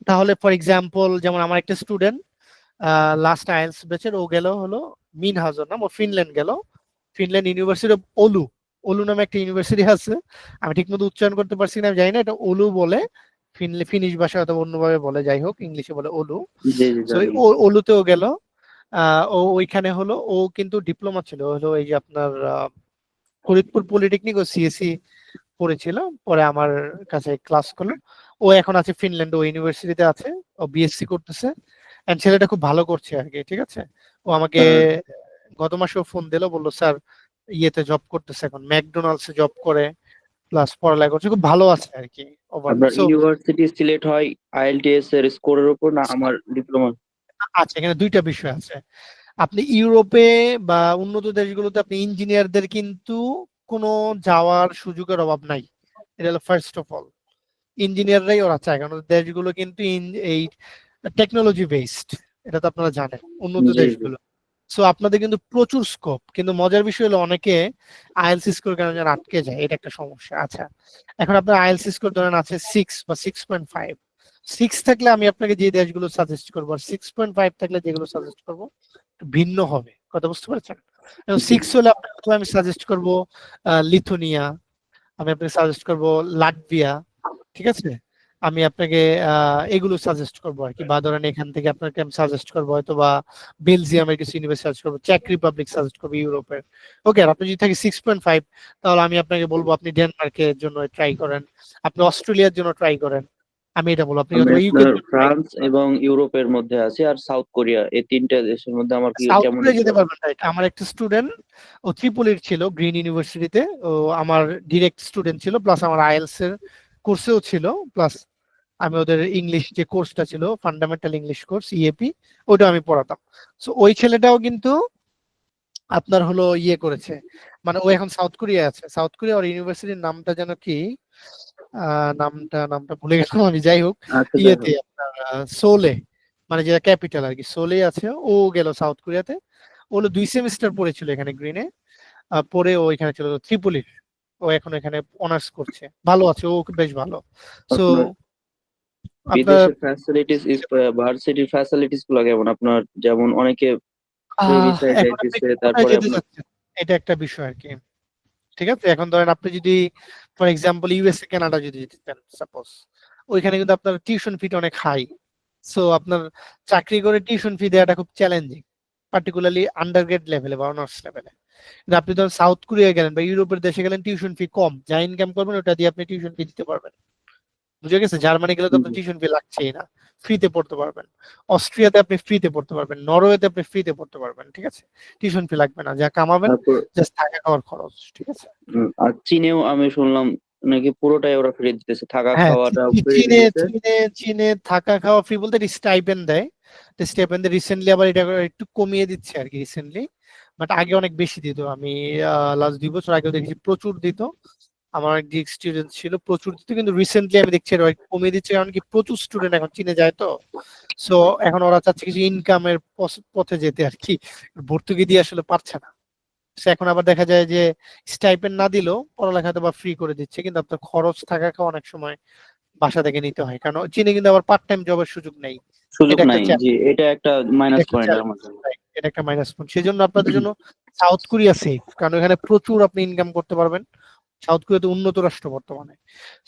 তাহলে ফর এক্সাম্পল যেমন আমার একটা স্টুডেন্ট লাস্ট আইএলটিএস ব্যাচের, ও গেল হলো মিনহাজর নাম, ও ফিনল্যান্ড গেল, ফিনল্যান্ড ইউনিভার্সিটি অফ ওলু, ওলু নামে একটা ইউনিভার্সিটি আছে, আমি ঠিকমতো উচ্চারণ করতে পারছি না, আমি জানি না এটা ওলু বলে, ফিনিশ ভাষা অথবা অন্যভাবে বলে, যাই হোক ইংলিশে বলে ওলু। জি জি সো জানি। ওলুতেও গেল। ও ওইখানে হলো, ও কিন্তু ডিপ্লোমা ছিল হলো এই যে আপনার ফরিদপুর পলিটেকনিক ও সিএসসি পড়েছিল, পরে আমার কাছে ক্লাস করলো। ও এখন আছে ফিনল্যান্ড, ও ইউনিভার্সিটিতে আছে, ও বিএসসি করতেছে, এন্ড ছেলেটা খুব ভালো করছে আর কি, ঠিক আছে। ও আমাকে আর গত মাসেও ফোন দিলো, বললো স্যার ইয়েতে জব করতেছে, এখন ম্যাকডোনাল্ডসে জব করে প্লাস পড়ালেখা করছে, খুব ভালো আছে আর কি ওভারঅল। আপনার সো ইউনিভার্সিটি সিলেক্ট হয় আইএলটিএস এর স্কোরের উপর না আমার ডিপ্লোমা? আচ্ছা, এখানে দুইটা বিষয় আছে। আপনি ইউরোপে বা উন্নত দেশগুলোতে আপনি ইঞ্জিনিয়ারদের কিন্তু কোনো যাওয়ার সুযোগের অভাব নাই। এটা হলো ফার্স্ট অফ অল, ইঞ্জিনিয়াররাই ওরা চায়, কারণ ওদের দেশগুলো কিন্তু এই টেকনোলজি বেসড, এটা তো আপনারা জানেন, উন্নত জি জি। দেশগুলো। সো আপনাদের কিন্তু প্রচুর স্কোপ, কিন্তু মজার বিষয় হলো অনেকে আইএলস স্কোর কেন যেন আটকে যায়, এটা একটা সমস্যা। আচ্ছা, এখন আপনার আইএলস স্কোর ধরেন আছে 6 বা 6.5, 6 থাকলে আমি আপনাকে যে দেশগুলো সাজেস্ট করবো, আর 6.5 থাকলে যেগুলো সাজেস্ট করবো একটু ভিন্ন হবে, কথা বুঝতে পারছেন? জি। 6 হলে আপনাকে আমি সাজেস্ট করবো লিথুনিয়া, আমি আপনাকে সাজেস্ট করবো লাটভিয়া, ঠিক আছে? আমি আপনাকে এগুলো সাজেস্ট করবো আর কি, বা ধরেন এখান থেকে আপনাকে আমি সাজেস্ট করবো হয়তো বা বেলজিয়ামের কিছু ইউনিভার্সিটি সাজেস্ট করবো, চেক রিপাবলিক সাজেস্ট করবো, ইউরোপের। ওকে, আর আপনি যদি থাকে 6.5, তাহলে আমি আপনাকে বলবো আপনি ডেনমার্কের জন্য ট্রাই করেন, আপনি অস্ট্রেলিয়ার জন্য ট্রাই করেন, আমি এটা বলবো। আপনি আমি হয়তো ইউকে আপনার ফ্রান্স এবং ইউরোপের মধ্যে আছি, আর সাউথ কোরিয়া, এই তিনটা দেশের মধ্যে আমার কি সাউথ কেমন কোরিয়া যেতে পারবেন, রাইট? আমার একটা স্টুডেন্ট, ও ত্রিপলির ছিল গ্রিন ইউনিভার্সিটিতে, ও আমার ডিরেক্ট স্টুডেন্ট ছিল, প্লাস আমার আইএলস এর কোর্সেও ছিল, প্লাস আমি ওদের ইংলিশ যে কোর্সটা ছিল ফান্ডামেন্টাল ইংলিশ কোর্স ইএপি, ওটা আমি পড়াতাম। সো ওই ছেলেটাও কিন্তু আপনার হলো ইয়ে করেছে, মানে ও এখন সাউথ কোরিয়া আছে। সাউথ কোরিয়া ওর ইউনিভার্সিটির নামটা যেন কি, নামটা ভুলে গেলাম আমি, যাই হোক আচ্ছা যাই ইয়েতে হোক। আপনার সোলে, মানে যেটা ক্যাপিটাল আর কি, সোলে আছে। ও গেল সাউথ কোরিয়াতে, ও হলো 2 সেমিস্টার পড়েছিল এখানে গ্রিনে, পরে ও এখানে চলে গেল ত্রিপলির, ও এখন এখানে অনার্স করছে, ভালো আছে ও, বেশ ভালো। সো আপনার আপনার বিদেশের ফ্যাসিলিটিস, ভার্সিটির ফ্যাসিলিটিস গুলো কেমন আপনার? যেমন অনেকে ফ্রি ভিসায় এখন আপনি যাইতেছে, কোথায় তারপরে যেতে আপনার চাচ্ছেন, এটা একটা বিষয় আর কি। ঠিক আছে, এখন ধরেন আপনি যদি ফর এক্সাম্পল ইউএসএ কানাডা যদি যেতে চান সাপোজ, ওইখানে কিন্তু আপনার টিউশন ফিটা অনেক হাই। সো আপনার চাকরি করে টিউশন ফি দেওয়াটা খুব চ্যালেঞ্জিং, পার্টিকুলারলি আন্ডারগ্রেড লেভেলে বা অনার্স লেভেলে। কিন্তু আপনি ধরেন সাউথ কোরিয়া গেলেন বা ইউরোপের দেশে গেলেন, টিউশন ফি কম, যা ইনকাম করবেন ওটা দিয়ে আপনি টিউশন ফি দিতে পারবেন। বুঝে গেছে? জার্মানি গেলে তো আপনার টিউশন ফি লাগছেই না, ফ্রিতে পড়তে পারবেন। অস্ট্রিয়াতে আপনি ফ্রিতে পড়তে পারবেন, নরওয়েতে আপনি ফ্রিতে পড়তে পারবেন, ঠিক আছে? টিউশন ফি লাগবে না, যা কামাবেন তারপর জাস্ট থাকা খাওয়ার খরচ, ঠিক আছে? আর চীনেও আমি শুনলাম নাকি পুরোটাই ওরা ফ্রি দিতেছে, থাকা হ্যাঁ, খাওয়াটাও ফ্রি চীনে দিতেছে। চীনে চীনে থাকা খাওয়া ফ্রি বলতে স্টাইপেন্ড দেয়। তো স্টাইপেন্ড রিসেন্টলি আবার এটা একটু কমিয়ে দিচ্ছে আর কি রিসেন্টলি, বাট আগে অনেক বেশি দিত। আমি লাস্ট 2 বছর আগেও দেখেছি প্রচুর দিত, আমার অনেক স্টুডেন্ট ছিল, প্রচুর দিত। কিন্তু রিসেন্টলি আমি দেখছি এটা একটু কমিয়ে দিচ্ছে, কারণ কি প্রচুর স্টুডেন্ট এখন চীনে যায় তো। সো এখন ওরা চাচ্ছে কিছু ইনকামের পথে যেতে আর কি, ভর্তুকি দিয়ে আসলে পারছে না। সে এখন আবার দেখা যায় যে স্টাইপেন্ড না দিলেও পড়ালেখাতে বা ফ্রি করে দিচ্ছে, কিন্তু আপনার খরচ থাকা খাওয়া অনেক সময় বাসা থেকে নিতে হয়, কারণ চীনে কিন্তু আবার পার্ট টাইম জবের সুযোগ নেই। সুযোগ এটা একটা নাই, জি, চ্যালেঞ্জ, এটা একটা এটা মাইনাস একটা পয়েন্ট চ্যালেঞ্জ, আমার জন্য। এটা একটা মাইনাস পয়েন্ট। সেই জন্য আপনাদের জন্য সাউথ কোরিয়া সেফ, কারণ এখানে প্রচুর আপনি ইনকাম করতে পারবেন। সাউথ কোরিয়া তো উন্নত রাষ্ট্র বর্তমানে,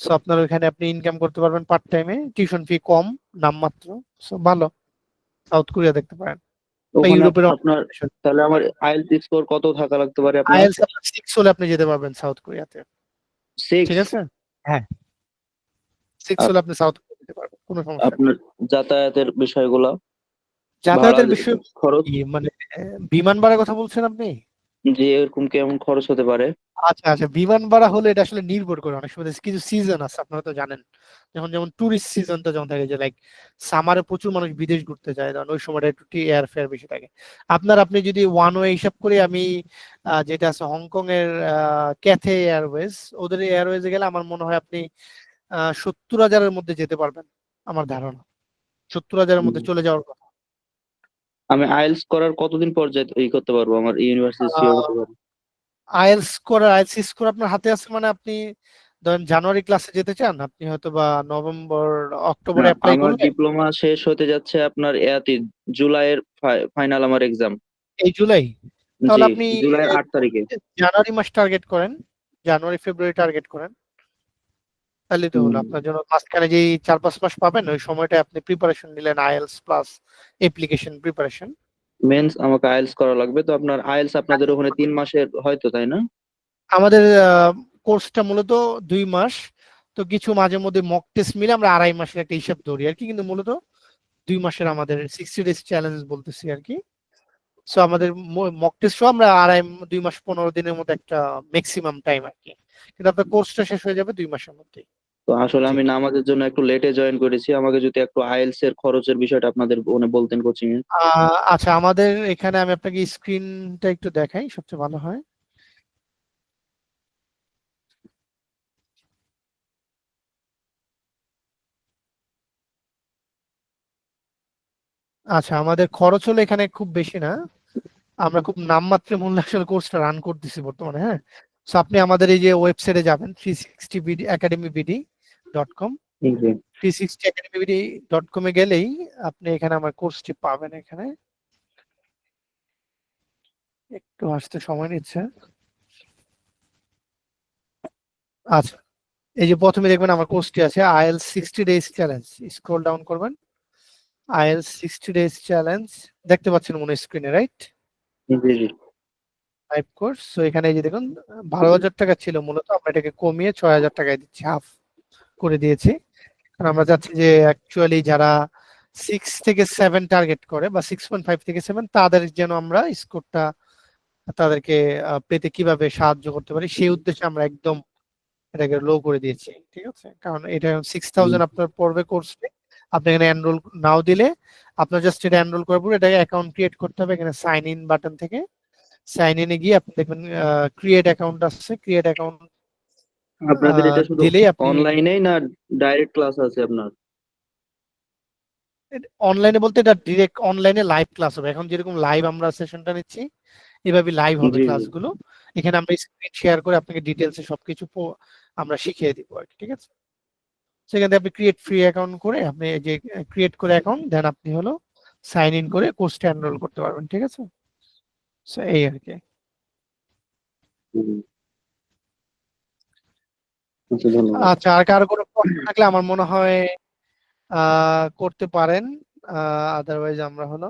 সো আপনার ওইখানে আপনি ইনকাম করতে পারবেন পার্ট টাইমে, টিউশন ফি কম, নামমাত্র। সো ভালো, সাউথ কোরিয়া দেখতে পারেন, বা ওখানে ইউরোপের আপনার তাহলে আমার আইএলটিএস স্কোর কত থাকা লাগতে পারে আপনার? আইএলস আপনার 6 হলে আপনি যেতে পারবেন সাউথ কোরিয়াতে, 6? ঠিক আছে? হ্যাঁ, 6 আর হলে আপনি সাউথ কোরিয়া যেতে পারবেন, কোনো সমস্যা নেই। আপনার যাতায়াতের বিষয়গুলো, ভাড়া যাতায়াতের বিষয় খরচ, কি, মানে বিমান ভাড়ার কথা বলছেন আপনি? যে এরকম কেমন খরচ হতে পারে? আচ্ছা আচ্ছা, বিমান ভাড়া হলে এটা আসলে নির্ভর করে, অনেক সময় কিছু সিজন আছে আপনারা তো জানেন, যেমন যেমন টুরিস্ট সিজনটা যখন থাকে, যে লাইক সামারে প্রচুর মানুষ বিদেশ ঘুরতে যায়, তখন ওই সময়টা একটু এয়ার ফেয়ার বেশি থাকে। আপনি যদি ওয়ান ওয়ে হিসাব করে, আমি যেটা আছে হংকং এর ক্যাথে এয়ারওয়েজ, ওদের এয়ারওয়েজে গেলে আমার মনে হয় আপনি 70,000-এর মধ্যে যেতে পারবেন, আমার ধারণা 70,000-এর মধ্যে চলে যাওয়ার কথা। আমি আইএলটিএস করার কতদিন পর করতে পারবো, আমার ইউনিভার্সিটি সিওর হতে পারবো? আইএলস স্কোর আপনার হাতে আছে, মানে আপনি ধরেন জানুয়ারি ক্লাসে যেতে চান, আপনি হয়তো বা নভেম্বর না, অক্টোবরে অ্যাপ্লাই আমার করলে, ডিপ্লোমা শেষ হতে যাচ্ছে আপনার জুলাইয়ের ফাইনাল আমার এক্সাম। এই জুলাই, জি, তাহলে আপনি জুলাইয়ের 8 তারিখে। জানুয়ারি মাস টার্গেট করেন, জানুয়ারি ফেব্রুয়ারি টার্গেট করেন, তাহলে তো হলো আপনার জন্য। মাঝখানে যে 4-5 মাস পাবেন, ওই সময়টা আপনি প্রিপারেশন নিলেন, IELTS plus application preparation. Means আমাকে আইএলটিএস করা লাগবে তো? আপনার আইএলটিএস আপনাদের ওখানে 3 মাসের হয়তো, তাই না? আমাদের কোর্সটা মূলত 2 মাস, তো কিছু মাঝে মধ্যে মক টেস্ট মিলে আমরা 2.5 মাসের একটা হিসাব ধরি আর কি, কিন্তু মূলত 2 মাসের আমাদের 60 ডেজ চ্যালেঞ্জ বলতেছি আর কি। সো আমাদের মক টেস্ট আমরা 2 মাস 15 দিনের মতো একটা ম্যাক্সিমাম টাইম আর কি, কিন্তু আপনার কোর্সটা শেষ হয়ে যাবে 2 মাসের মধ্যে। তো আসলে জি। আমি নামাজের জন্য একটু লেটে জয়েন করেছি, আমাকে যদি একটু আইএলটিএস এর খরচের বিষয়টা আপনাদের বলতেন কোচিং এ। আচ্ছা, আমাদের এখানে আমি আপনাকে স্ক্রিনটা একটু দেখাই, সবচেয়ে ভালো হয়। আচ্ছা, আমাদের খরচ হলো এখানে খুব বেশি না, আমরা খুব নামমাত্র মূল্যে আসলে কোর্সটা রান করতেছি বর্তমানে। হ্যাঁ, তো আপনি আমাদের এই যে ওয়েবসাইটে যাবেন 360academybd.com, জি। 360academybd.com এ গেলেই আপনি এখানে আমার কোর্সটি পাবেন। এখানে একটু আসতে সময় নিচ্ছে। আচ্ছা, এই যে প্রথমে দেখবেন আমার কোর্সটি আছে IELTS 60 days challenge, scroll down করবেন, আইএলটিএস 60 ডেজ চ্যালেঞ্জ দেখতে পাচ্ছেন মনে স্ক্রিনে, রাইট? জি জি। Live course. তো এখানে এই যে দেখুন 12,000 টাকা ছিল মূলত, আমরা এটাকে কমিয়ে 6,000 টাকায় দিচ্ছি, হাফ করে দিয়েছি। কারণ আমরা চাচ্ছি যে অ্যাকচুয়ালি যারা 6 থেকে 7 টার্গেট করে বা 6.5 থেকে 7, তাদের যেন আমরা স্কোরটা তাদেরকে পেতে কিভাবে সাহায্য করতে পারি সেই উদ্দেশ্যে আমরা একদম এটাকে লো করে দিয়েছি। ঠিক আছে, কারণ এটা 6,000 আপনার পড়বে কোর্স ফি। আপনি এখানে এনরোল নাও দিলে আপনার জাস্ট এটা এনরোল করার পর এটাকে অ্যাকাউন্ট ক্রিয়েট করতে হবে। এখানে সাইন ইন বাটন থেকে সাইন ইনে গিয়ে আপনি দেখবেন ক্রিয়েট অ্যাকাউন্ট আছে, ক্রিয়েট অ্যাকাউন্ট আপনাদের এটা শুধু দিলেই আপনি অনলাইনেই না ডাইরেক্ট ক্লাস আছে আপনার? অনলাইনে বলতে এটা ডিরেক্ট অনলাইনে লাইভ ক্লাস হবে। এখন যেরকম লাইভ আমরা সেশনটা নিচ্ছি এভাবে লাইভ হবে জি জি। ক্লাসগুলো। এখানে আমরা স্ক্রিন শেয়ার করে আপনাকে ডিটেলসে সবকিছু আমরা শিখিয়ে দিব আর কি। ঠিক আছে, সেখান থেকে আপনি ক্রিয়েট ফ্রি অ্যাকাউন্ট করে আপনি এই যে ক্রিয়েট করে অ্যাকাউন্ট দেন আপনি হলো সাইন ইন করে কোর্সটা এনরোল করতে পারবেন। ঠিক আছে, So, এই আর কি। হুম। আচ্ছা, ধন্যবাদ। আচ্ছা, আর কারো কোনো প্রশ্ন থাকলে আমার মনে হয় করতে পারেন, আদারওয়াইজ আমরা হলো